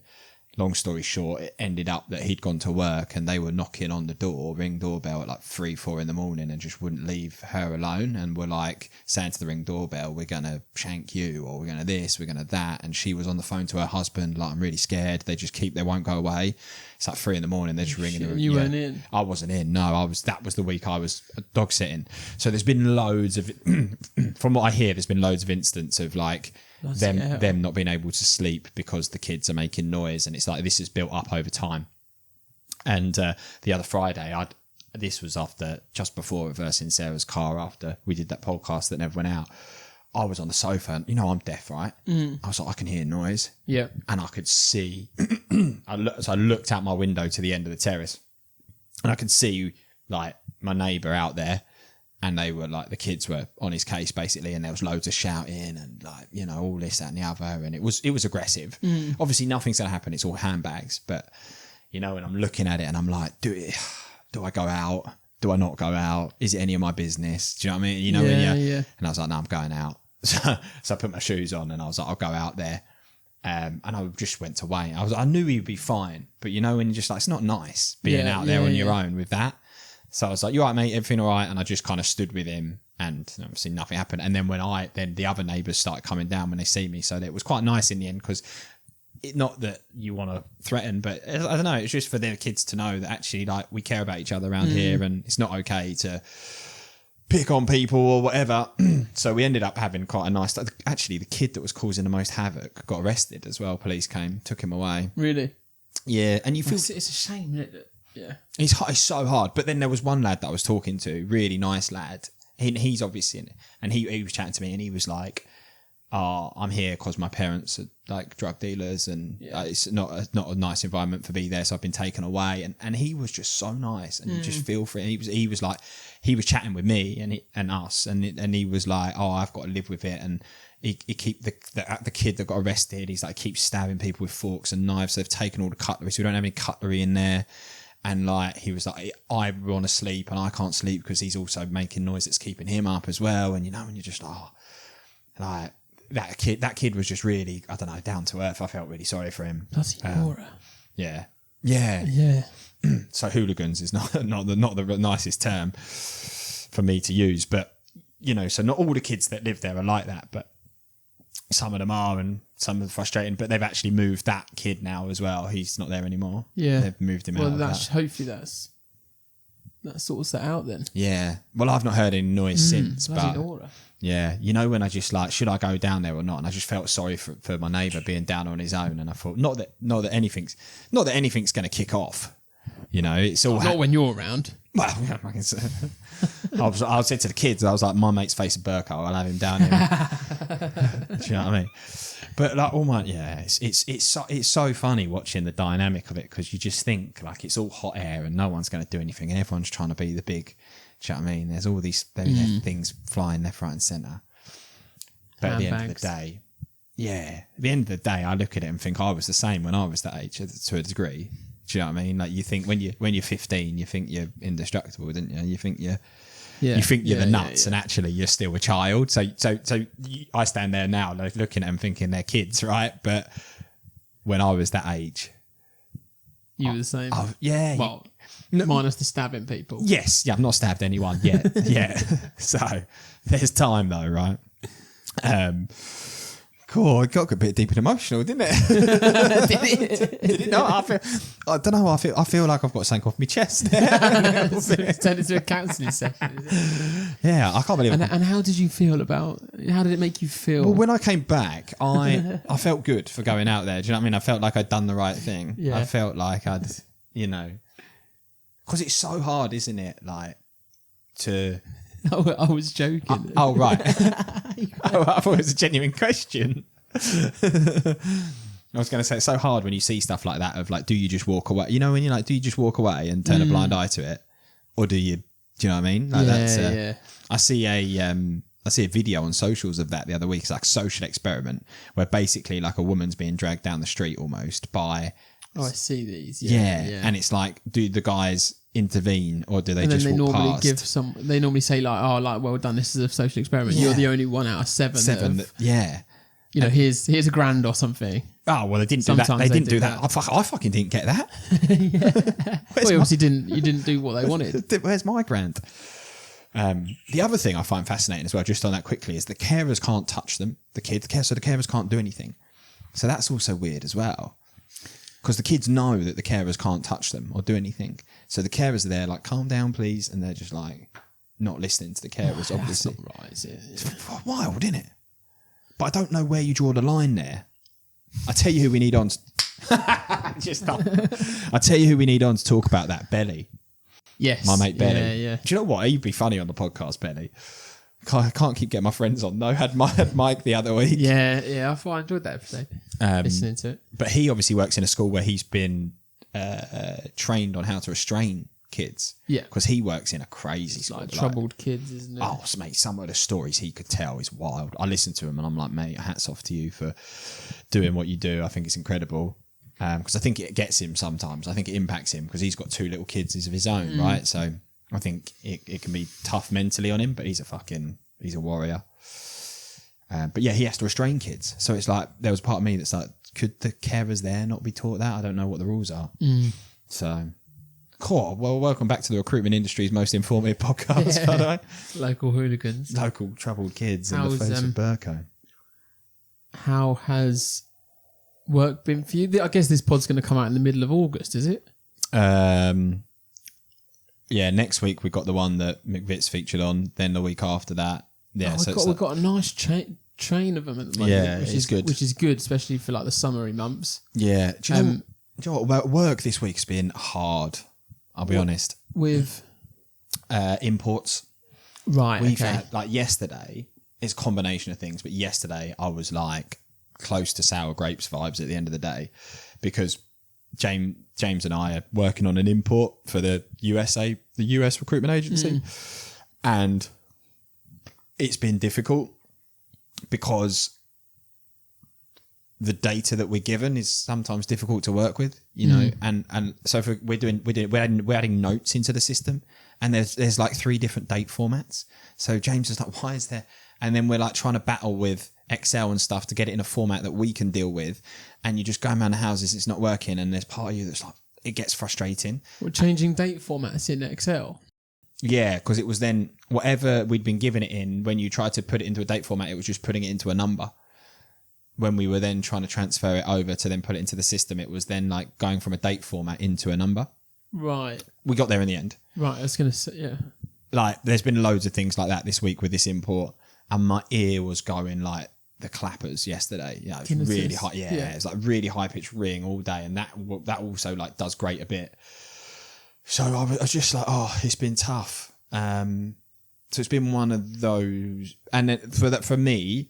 long story short, it ended up that he'd gone to work and they were knocking on the door, ring doorbell at like 3-4 in the morning, and just wouldn't leave her alone, and were like saying to the ring doorbell, we're going to shank you, or we're going to this, we're going to that. And she was on the phone to her husband, like, I'm really scared. They won't go away. It's like 3 in the morning. They're just ringing her. You weren't in? I wasn't in. No, that was the week I was dog sitting. So there's been loads of, from what I hear, there's been loads of instances of like, them not being able to sleep because the kids are making noise, and it's like this is built up over time. And the other Friday, this was just before reversing Sarah's car after we did that podcast that never went out. I was on the sofa, and I'm deaf, right? I was like, I can hear noise, and I could see. So I looked out my window to the end of the terrace, and I could see like my neighbour out there. And they were like, the kids were on his case basically, and there was loads of shouting and like, all this, that and the other. And it was aggressive. Obviously nothing's going to happen. It's all handbags. But, and I'm looking at it and I'm like, do I go out? Do I not go out? Is it any of my business? Do you know what I mean? Yeah. And I was like, no, I'm going out. So I put my shoes on and I was like, I'll go out there. And I just went to Wayne. I knew he'd be fine. But when you're just like, it's not nice being out there on your own with that. So I was like, you all right, mate? Everything all right? And I just kind of stood with him, and obviously nothing happened. And then then the other neighbours started coming down when they see me. So it was quite nice in the end, because not that you want to threaten, but I don't know, it's just for their kids to know that actually like we care about each other around here, and it's not okay to pick on people or whatever. So we ended up having quite a nice, actually the kid that was causing the most havoc got arrested as well. Police came, took him away. Really? Yeah. And you feel... It's a shame, isn't it? Yeah, it's so hard. But then there was one lad that I was talking to, really nice lad. He's obviously in it, and he was chatting to me, and he was like, I'm here because my parents are like drug dealers, and it's not a nice environment for me there, so I've been taken away. And he was just so nice, and you just feel for it. He was like, he was chatting with me and us, and he was like, I've got to live with it. And he keep the kid that got arrested, he's like keeps stabbing people with forks and knives. They've taken all the cutlery, so we don't have any cutlery in there. And like he was like, I want to sleep and I can't sleep because he's also making noise that's keeping him up as well. And when you're just like that kid was just really, I don't know, down to earth. I felt really sorry for him. Bloody aura. Yeah. So hooligans is not the nicest term for me to use, but so not all the kids that live there are like that, but some of them are, and some are frustrating. But they've actually moved that kid now as well. He's not there anymore. Yeah, they've moved him out. Well, hopefully that sorts that out then. Yeah. Well, I've not heard any noise since, but aura. Yeah, when I just like, should I go down there or not? And I just felt sorry for my neighbour being down on his own, and I thought not that anything's going to kick off. It's all not when you're around. Well, I said to the kids, I was like, my mate's facing Berko, I'll have him down here. Do you know what I mean? But like, it's so funny watching the dynamic of it, because you just think like it's all hot air and no one's going to do anything, and everyone's trying to be the big. Do you know what I mean? There's all these things flying left, right, and centre. But at the end of the day, I look at it and think I was the same when I was that age to a degree. Do you know what I mean? Like you think when you're 15, you think you're indestructible, don't you? You think you're the nuts, and actually you're still a child. So I stand there now, like looking at them, thinking they're kids, right? But when I was that age, you were the same. Well, minus the stabbing people. Yes, I've not stabbed anyone yet. Yeah, so there's time though, right? Cool, it got a bit deep and emotional, didn't it? Did it not? I don't know. I feel like I've got something off my chest. It's turned into a counselling session. Yeah, I can't believe it. And how did you feel how did it make you feel? Well, when I came back, I felt good for going out there. Do you know what I mean? I felt like I'd done the right thing. Yeah. I felt like I'd, because it's so hard, isn't it? Like to... I was joking. Oh, right. I thought it was a genuine question. I was going to say, it's so hard when you see stuff like that of like, do you just walk away? When you're like, do you just walk away and turn a blind eye to it? Or do you know what I mean? Like I see a video on socials of that the other week. It's like a social experiment where basically like a woman's being dragged down the street almost by... Oh, I see these. Yeah. And it's like, do the guys intervene or do they just walk past? They normally say like, well done, this is a social experiment. You're the only one out of seven. Here's $1,000 or something. Oh well, they didn't do that. Sometimes They they didn't do do that. I fucking didn't get that. Well, you didn't do what they wanted. Where's my grand? The other thing I find fascinating as well, just on that quickly, is the carers can't touch them. The carers can't do anything. So that's also weird as well, because the kids know that the carers can't touch them or do anything. So the carers are there like, calm down, please, and they're just like not listening to the carers. Obviously, that's not right, is it? It's wild, isn't it? But I don't know where you draw the line there. I tell you who we need on. I tell you who we need on to talk about that. Belly. Yes, my mate Belly. Yeah. Do you know what? He'd be funny on the podcast, Belly. I can't keep getting my friends on. No, had Mike the other week. Yeah. I enjoyed that episode. Listening to it. But he obviously works in a school where he's been trained on how to restrain kids. Yeah, because he works in a crazy school. Like troubled kids, isn't it? Oh, mate, some of the stories he could tell is wild. I listen to him and I'm like, mate, hats off to you for doing what you do. I think it's incredible. Because I think it gets him sometimes. I think it impacts him because he's got 2 little kids of his own, right? So I think it can be tough mentally on him, but he's a warrior. But yeah, he has to restrain kids. So it's like, there was part of me that's like, could the carers there not be taught that? I don't know what the rules are. So, cool. Well, welcome back to the recruitment industry's most informative podcast, by the way. Local hooligans. Local troubled kids in the face of Berko. How has work been for you? I guess this pod's going to come out in the middle of August, is it? Yeah, next week we got the one that McVit's featured on. Then the week after that, we've got a nice chain of them at the moment. Yeah, which is good. Which is good, especially for like the summery months. Yeah. Do you know what? Work this week's been hard. I'll be honest. With imports, right? We've had, like yesterday. It's a combination of things, but yesterday I was like close to sour grapes vibes at the end of the day, because James and I are working on an import for the US recruitment agency, and it's been difficult because the data that we're given is sometimes difficult to work with, you know, and so we're adding notes into the system, and there's like 3 different date formats. So James is like, why is there? And then we're like trying to battle with Excel and stuff to get it in a format that we can deal with, and you just go around the houses, it's not working, and there's part of you that's like, it gets frustrating. We're changing date formats in Excel. Yeah, because it was then whatever we'd been giving it in, when you tried to put it into a date format, it was just putting it into a number. When we were then trying to transfer it over to then put it into the system, it was then like going from a date format into a number. Right. We got there in the end. Right, I was going to say, yeah. Like, there's been loads of things like that this week with this import, and my ear was going like the clappers yesterday. You know, it was really high. Yeah, it's like really high pitched ring all day, and that also like does great a bit. So I was just like, oh, it's been tough. So it's been one of those, and then for me,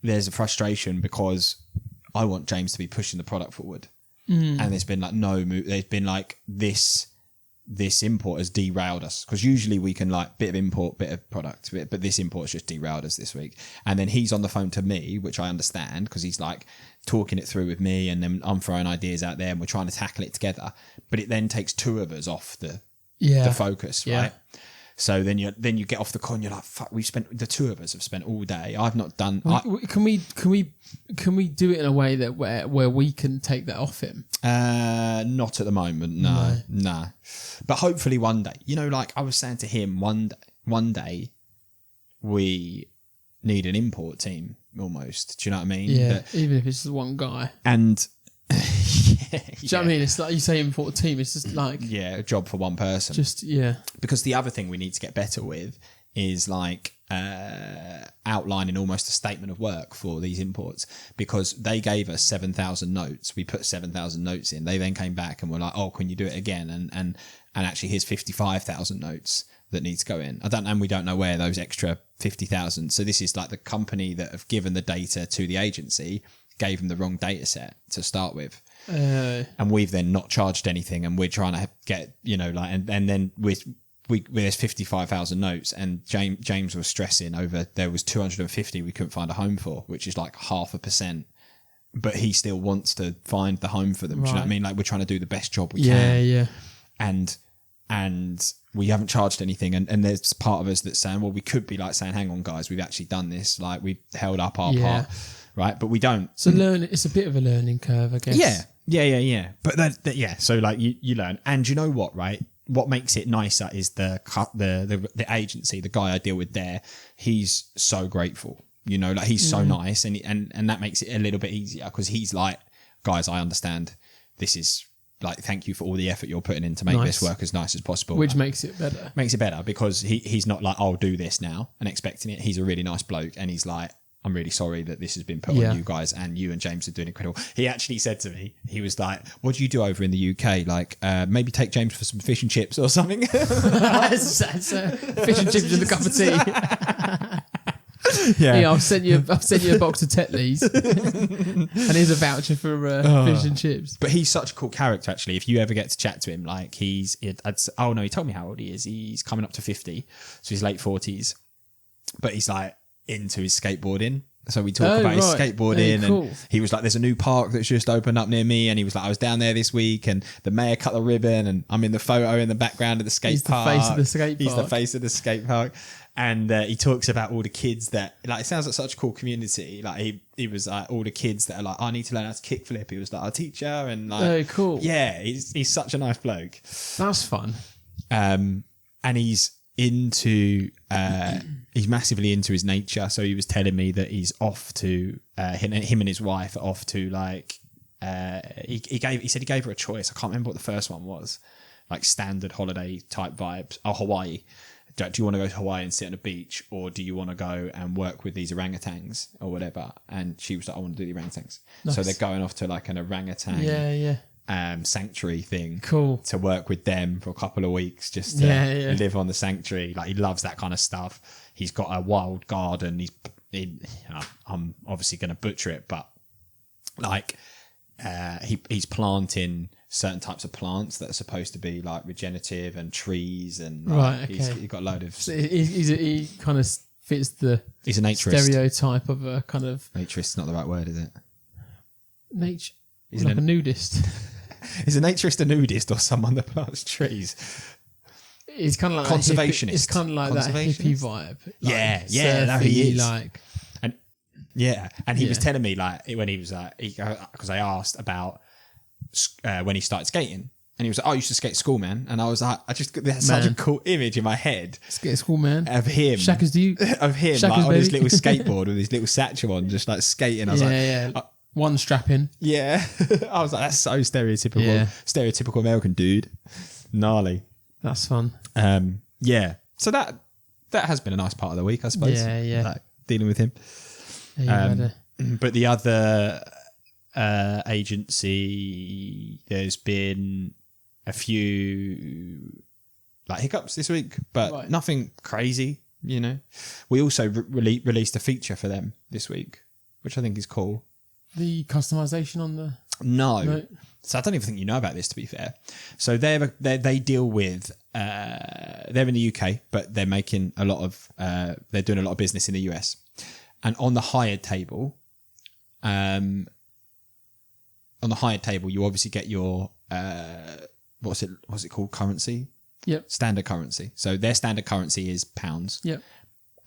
there's a frustration because I want James to be pushing the product forward, and there's been like no move. There's been like this import has derailed us, because usually we can like bit of import, bit of product, but this import has just derailed us this week. And then he's on the phone to me, which I understand, because he's like talking it through with me, and then I'm throwing ideas out there and we're trying to tackle it together. But it then takes 2 of us off the focus, right? So then you get off the call and you're like, fuck, the 2 of us have spent all day. I've not done. Can we do it in a way that where we can take that off him? Not at the moment, no. But hopefully one day. You know, like I was saying to him, one day we need an import team almost. Do you know what I mean? Yeah, even if it's just one guy. And do you know what I mean? It's like you say import team, it's just like a job for one person. Because the other thing we need to get better with is like outlining almost a statement of work for these imports, because they gave us 7,000 notes. We put 7,000 notes in. They then came back and were like, oh, can you do it again? And actually here's 55,000 notes that need to go in. And we don't know where those extra 50,000. So this is like the company that have given the data to the agency gave them the wrong data set to start with. And we've then not charged anything, and we're trying to get, you know, like, and then there's 55,000 notes, and James was stressing over there was 250 we couldn't find a home for, which is like 0.5%, but he still wants to find the home for them. Right. Do you know what I mean? Like, we're trying to do the best job we can. Yeah. And we haven't charged anything, and there's part of us that's saying, well, we could be like saying, hang on guys, we've actually done this, like we've held up our part. right? But we don't. So it's a bit of a learning curve, I guess. Yeah. But yeah, so like you learn, and you know what, right? What makes it nicer is the agency, the guy I deal with there. He's so grateful, you know, like he's so nice, and that makes it a little bit easier because he's like, guys, I understand. This is like, thank you for all the effort you're putting in to make this work as nice as possible. Which makes it better. Makes it better because he's not like, I'll do this now and expecting it. He's a really nice bloke, and he's like, I'm really sorry that this has been put on you guys, and you and James are doing incredible. He actually said to me, he was like, what do you do over in the UK? Like, maybe take James for some fish and chips or something. That's fish and chips and a cup of tea. Yeah. I'll send you a box of Tetleys. And here's a voucher for fish and chips. But he's such a cool character, actually. If you ever get to chat to him, like he told me how old he is. He's coming up to 50, so he's late 40s. But he's like into his skateboarding. So we talk about his skateboarding, cool. and he was like, there's a new park that's just opened up near me, and he was like, I was down there this week and the mayor cut the ribbon and I'm in the photo in the background of the skate park. He's the face of the skate park. He's the face of the skate park. And he talks about all the kids that, like, it sounds like such a cool community. Like he was like, all the kids that are like, I need to learn how to kickflip. He was like, our teacher, and like, cool. Yeah, he's such a nice bloke. That's fun. And he's into he's massively into his nature. So he was telling me that he's off to him and his wife are off to like he said he gave her a choice. I can't remember what the first one was, like standard holiday type vibes. Hawaii. Do you want to go to Hawaii and sit on a beach, or do you want to go and work with these orangutans or whatever? And she was like, I want to do the orangutans. Nice. So they're going off to like an orangutan sanctuary thing. Cool. To work with them for a couple of weeks, just to live on the sanctuary. Like, he loves that kind of stuff. He's got a wild garden. I'm obviously going to butcher it, but like he's planting certain types of plants that are supposed to be like regenerative, and trees, and he's got a load of. So he kind of fits the. He's a naturist. Stereotype of a kind of. Naturist is not the right word, is it? Nature. He's like a nudist. Is a naturist a nudist, or someone that plants trees? It's kind of like conservationist. It's kind of like that hippie vibe. Like no, he is. Like, and he was telling me, like, when he was because I asked about when he started skating, and he was like, "Oh, you used to skate at school, man." And I was like, there's such a cool image in my head. Skate at school, man. Of him, Shackers, do you? Of him, Shackers, like, on baby. his little skateboard with his little satchel on, just like skating. I was one strap in. Yeah. I was like, that's so stereotypical American dude. Gnarly. That's fun. Yeah. So that has been a nice part of the week, I suppose. Yeah. Like, dealing with him. But the other agency, there's been a few like hiccups this week, but nothing crazy, you know. We also released a feature for them this week, which I think is cool. The customization on the no. So I don't even think you know about this, to be fair. So they deal with they're in the UK, but they're making a lot of they're doing a lot of business in the US. And on the hired table, you obviously get your what's it called, currency? Yep. Standard currency. So their standard currency is pounds. Yep.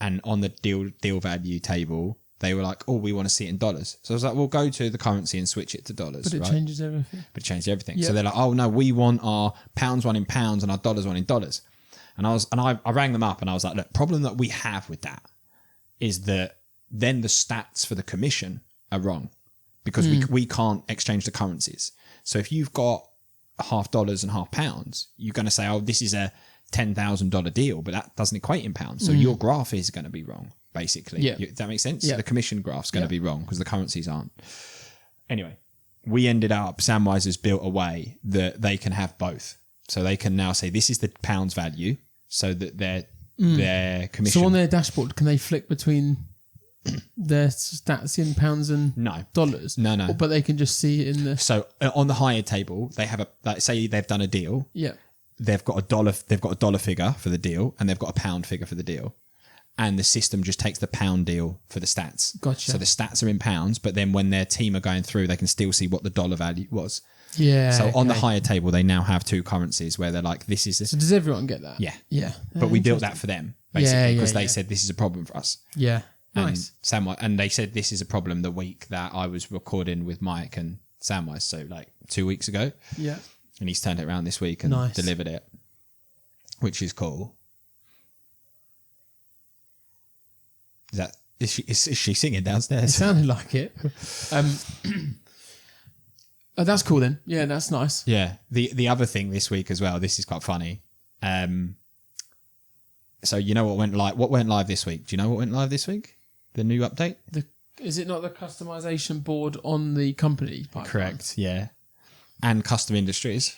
And on the deal value table, they were like, "Oh, we want to see it in dollars." So I was like, "Well, go to the currency and switch it to dollars." But it changes everything. But it changes everything. Yep. So they're like, "Oh no, we want our pounds one in pounds and our dollars one in dollars." And I rang them up and I was like, "Look, problem that we have with that is that then the stats for the commission are wrong because we can't exchange the currencies. So if you've got $half and £half, you're going to say, oh, this is a $10,000 deal, but that doesn't equate in pounds. So your graph is going to be wrong, basically. Yeah. Does that make sense? Yeah. The commission graph's going to be wrong because the currencies aren't. Anyway, we ended up, Samwise has built a way that they can have both. So they can now say, this is the pounds value, so that their commission... So on their dashboard, can they flick between their stats in pounds and dollars? No. But they can just see it in the... So on the higher table, they have say they've done a deal. Yeah. They've got a dollar figure for the deal, and they've got a pound figure for the deal. And the system just takes the pound deal for the stats. Gotcha. So the stats are in pounds, but then when their team are going through, they can still see what the dollar value was. Yeah. So on the higher table, they now have two currencies where they're like, this is... So does everyone get that? Yeah. Yeah. But we built that for them, basically, because they said this is a problem for us. Yeah. Nice. And they said this is a problem the week that I was recording with Mike and Samwise, so like 2 weeks ago. Yeah. And he's turned it around this week and delivered it, which is cool. Is she singing downstairs? It sounded like it. Oh, that's cool then. Yeah, that's nice. Yeah. The other thing this week as well, this is quite funny. So you know what went live? What went live this week? Do you know what went live this week? The new update? Is it not the customization board on the company pipeline? Correct, yeah. And custom industries.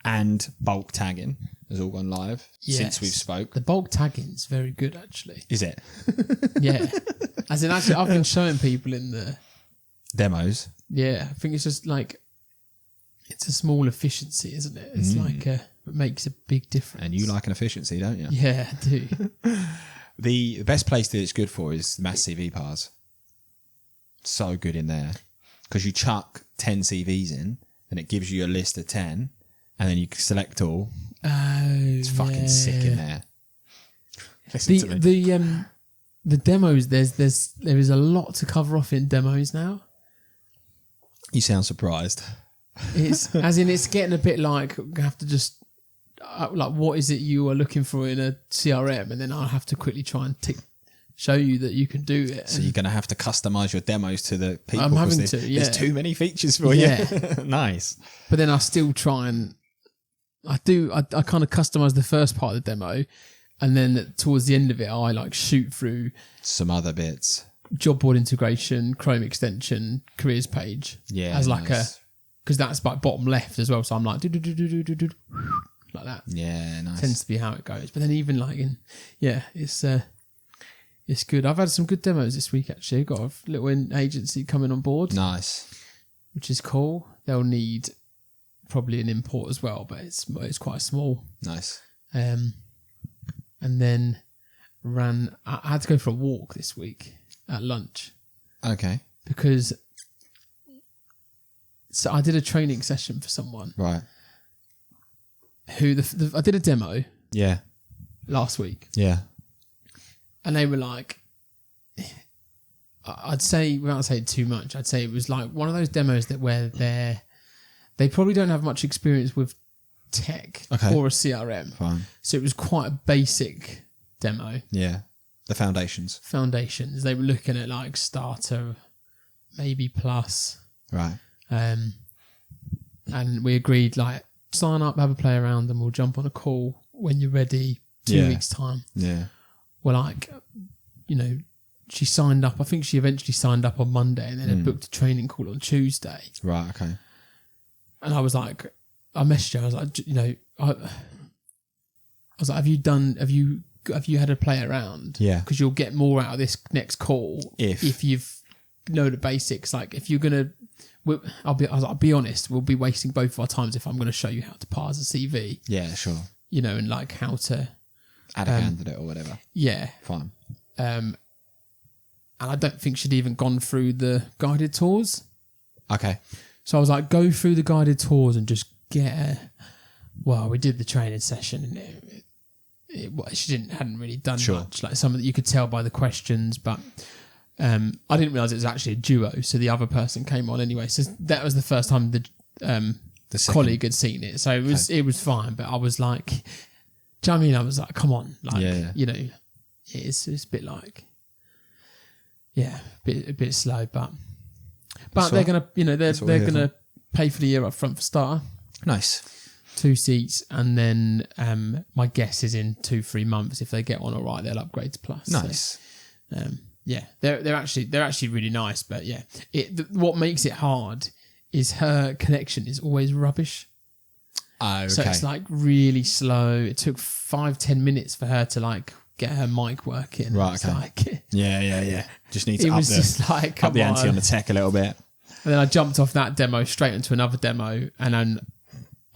And bulk tagging has all gone live since we've spoke. The bulk tagging's very good, actually. Is it? Yeah. As in, actually, I've been showing people in the demos. Yeah, I think it's just like, it's a small efficiency, isn't it? It's like it makes a big difference. And you like an efficiency, don't you? Yeah, I do. The best place that it's good for is the mass CV bars. So good in there. Because you chuck 10 CVs in and it gives you a list of 10 and then you can select all. Oh, it's fucking sick in there. Listen to me. The demos, there is a lot to cover off in demos now. You sound surprised. It's as in it's getting a bit like you have to just like what is it you are looking for in a CRM, and then I'll have to quickly try and show you that you can do it. So you're going to have to customize your demos to the people. I'm having to. Yeah, there's too many features for you. Nice. But then I still try and I kind of customize the first part of the demo, and then towards the end of it, I like shoot through some other bits. Job board integration, Chrome extension, careers page. Yeah, as like because that's like bottom left as well. So I'm like like that. Yeah, nice. Tends to be how it goes. But then even like it's good. I've had some good demos this week actually. Got a little agency coming on board. Nice, which is cool. They'll need probably an import as well, but it's quite small. Nice. And then I had to go for a walk this week at lunch. Okay. Because so I did a training session for someone. Right. Who I did a demo. Yeah. Last week. Yeah. And they were like, I'd say, without saying too much, I'd say it was like one of those demos where they probably don't have much experience with tech or a CRM. Fine. So it was quite a basic demo. Yeah. The foundations. They were looking at like starter, maybe plus. Right. And we agreed like sign up, have a play around, and we'll jump on a call when you're ready. 2 weeks time. Yeah. Well, like, you know, she signed up. I think she eventually signed up on Monday, and then had booked a training call on Tuesday. Right. Okay. And I was like, I messaged her. I was like, you know, I was like, have you had a play around? Yeah. Because you'll get more out of this next call if you've know the basics. Like, if you're gonna, I'll be honest, we'll be wasting both of our times if I'm going to show you how to parse a CV. Yeah, sure. You know, and like how to add a candidate or whatever. Yeah. Fine. And I don't think she'd even gone through the guided tours. Okay. So I was like, go through the guided tours and just well, we did the training session, and she hadn't really done much. Like some of you could tell by the questions, but I didn't realise it was actually a duo. So the other person came on anyway. So that was the first time the colleague had seen it. So it was fine. But I was like, do you know what I mean? I was like, come on, like you know, it's a bit like a bit slow, but they're gonna they're gonna pay for the year up front for starter. Nice. 2 seats, and then my guess is in 2-3 months, if they get on all right, they'll upgrade to plus. Nice. So, they're actually really nice, but what makes it hard is her connection is always rubbish. Oh, okay. So it's like really slow. It took 5-10 minutes for her to like get her mic working. Right. Okay. Like, yeah. Just need to up the ante on the tech a little bit. And then I jumped off that demo straight into another demo, and then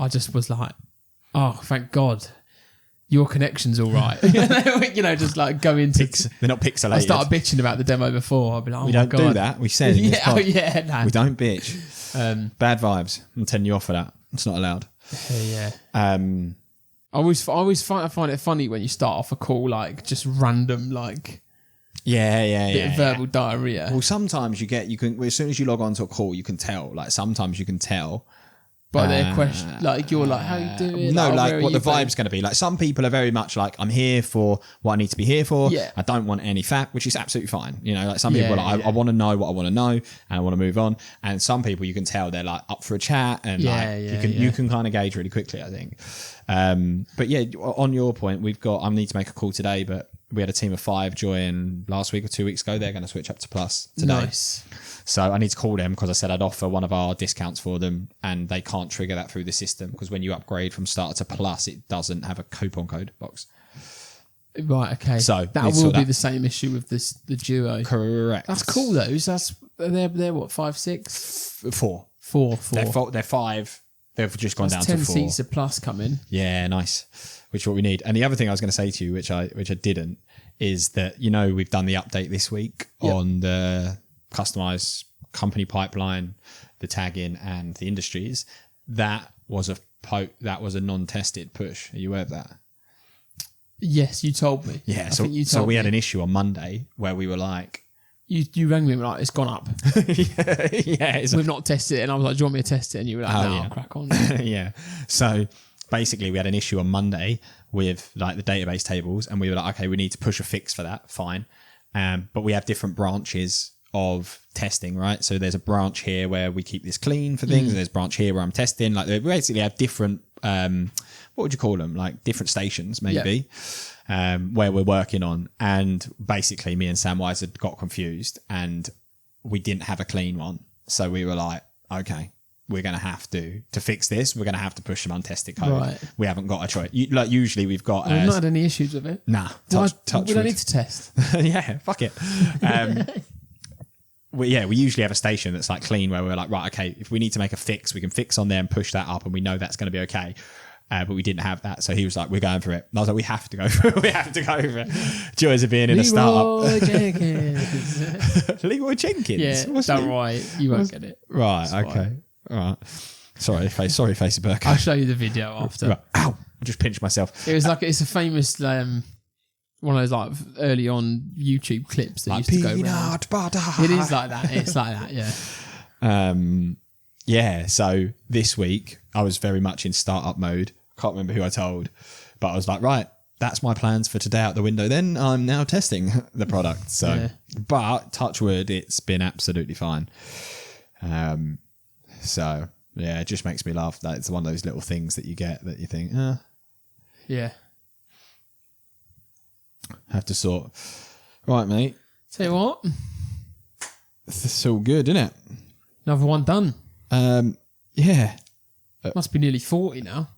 I just was like, oh, thank God, your connection's all right. You know, just like go into... They're not pixelated. I started bitching about the demo before. I'd be like, oh, we don't do that. We said in this pod. No. We don't bitch. Bad vibes. I'm telling you off for that. It's not allowed. Yeah. I always find it funny when you start off a call like just random like... bit of verbal diarrhea. Well, sometimes you can as soon as you log on to a call, you can tell. Like sometimes you can tell. By their question, like you're like, how you doing? No, like what the vibe's going to be. Like some people are very much like, I'm here for what I need to be here for. Yeah. I don't want any fat, which is absolutely fine. You know, like some people are like, I want to know what I want to know and I want to move on. And some people you can tell they're like up for a chat and you can kind of gauge really quickly, I think. But yeah, on your point, I need to make a call today, but we had a team of 5 join last week or 2 weeks ago. They're going to switch up to Plus today. Nice. So I need to call them because I said I'd offer one of our discounts for them and they can't trigger that through the system because when you upgrade from Starter to Plus, it doesn't have a coupon code box. Right, okay. So that will be the same issue with the Duo. Correct. That's cool though. They're what, 5, 6? 4. 4. They're 5. They've just gone down to 10 4. seats of Plus coming. Yeah, nice. Which is what we need. And the other thing I was going to say to you, which I didn't, is that, you know, we've done the update this week on the customized company pipeline, the tagging and the industries. That was a non-tested push. Are you aware of that? Yes, you told me. Yeah, so we had an issue on Monday where we were like, You rang me and were like, it's gone up. We've not tested it. And I was like, do you want me to test it? And you were like, no, I'll crack on. Yeah. So basically we had an issue on Monday with like the database tables and we were like, okay, we need to push a fix for that. Fine. But we have different branches of testing, right? So there's a branch here where we keep this clean for things. There's a branch here where I'm testing. Like we basically have different, what would you call them? Like different stations maybe. Where we're working on, and basically me and Samwise had got confused and we didn't have a clean one. So we were like, okay, we're going to have to fix this. We're going to have to push some untested code. Right. We haven't got a choice. Like usually we've got... We've not had any issues with it. Nah. We don't need to test. Yeah, fuck it. We usually have a station that's like clean where we're like, right, okay, if we need to make a fix, we can fix on there and push that up and we know that's going to be okay. But we didn't have that. So he was like, we're going for it. And I was like, we have to go for it. We have to go for it. Joys of being in a startup. Leroy Jenkins. Yeah, don't worry. You won't get it. Right, it's okay. Fine. All right. Sorry, Facey Berko. I'll show you the video after. Right. Ow! I just pinched myself. It was like, it's a famous, one of those like early on YouTube clips that like used to go around. Butter. It is like that. It's like that, yeah. Yeah, so this week I was very much in startup mode. Can't remember who I told, but I was like, right, that's my plans for today out the window. Then I'm now testing the product. So, but touch wood, it's been absolutely fine. So yeah, it just makes me laugh. That it's one of those little things that you get that you think, yeah, have to sort. Right, mate. Tell you what, it's all good, isn't it? Another one done. Yeah. Must be nearly 40 now.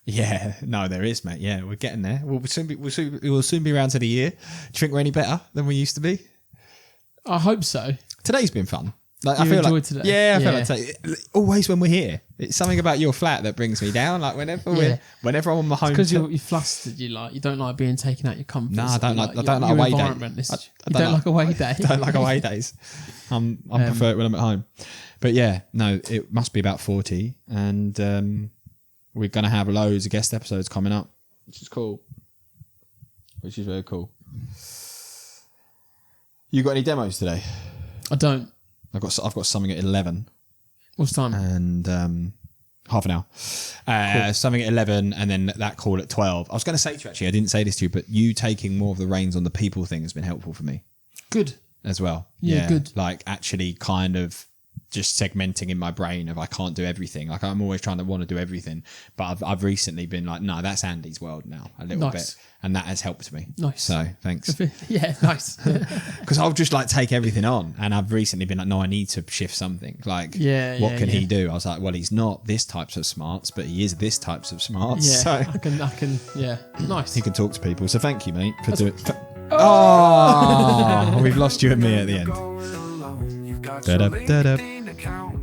Yeah, no, there is, mate. Yeah, we're getting there. We'll soon be around to the year. Do you think we're any better than we used to be? I hope so. Today's been fun. Like, I feel like today. Yeah, I feel like today. Always when we're here, it's something about your flat that brings me down. Like whenever I'm on my home, because you're flustered. You don't like being taken out your comfort. No, I don't like away days. You don't like away days. I don't like away days. I prefer it when I'm at home. But yeah, no, it must be about 40, and we're gonna have loads of guest episodes coming up, which is cool. Which is very cool. You got any demos today? I don't. I've got something at 11. What's time? And half an hour. Cool. Something at 11 and then that call at 12. I was going to say to you, actually, I didn't say this to you, but you taking more of the reins on the people thing has been helpful for me. Good. As well. Yeah, good. Like actually kind of just segmenting in my brain of I can't do everything. Like I'm always trying to want to do everything. But I've recently been like, no, that's Andy's world now a little bit. And that has helped me. Nice. So thanks. Yeah, nice. Because I'll just like take everything on. And I've recently been like, no, I need to shift something. Like, what can he do? I was like, well, he's not this types of smarts, but he is this types of smarts. Yeah, so I can, yeah. Nice. He can talk to people. So thank you, mate, for doing Oh, we've lost you and me at the end.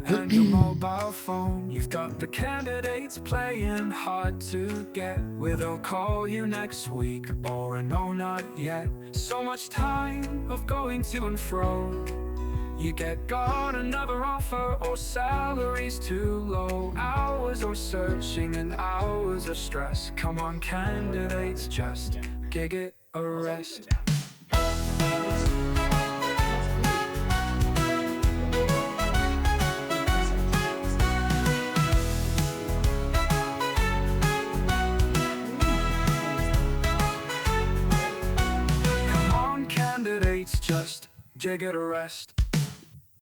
And your mobile phone, you've got the candidates playing hard to get. Whether they'll call you next week or a no, not yet. So much time of going to and fro. You got another offer or salary's too low. Hours or searching and hours of stress. Come on, candidates, just Give it a rest. Come on, candidates, just give it a rest.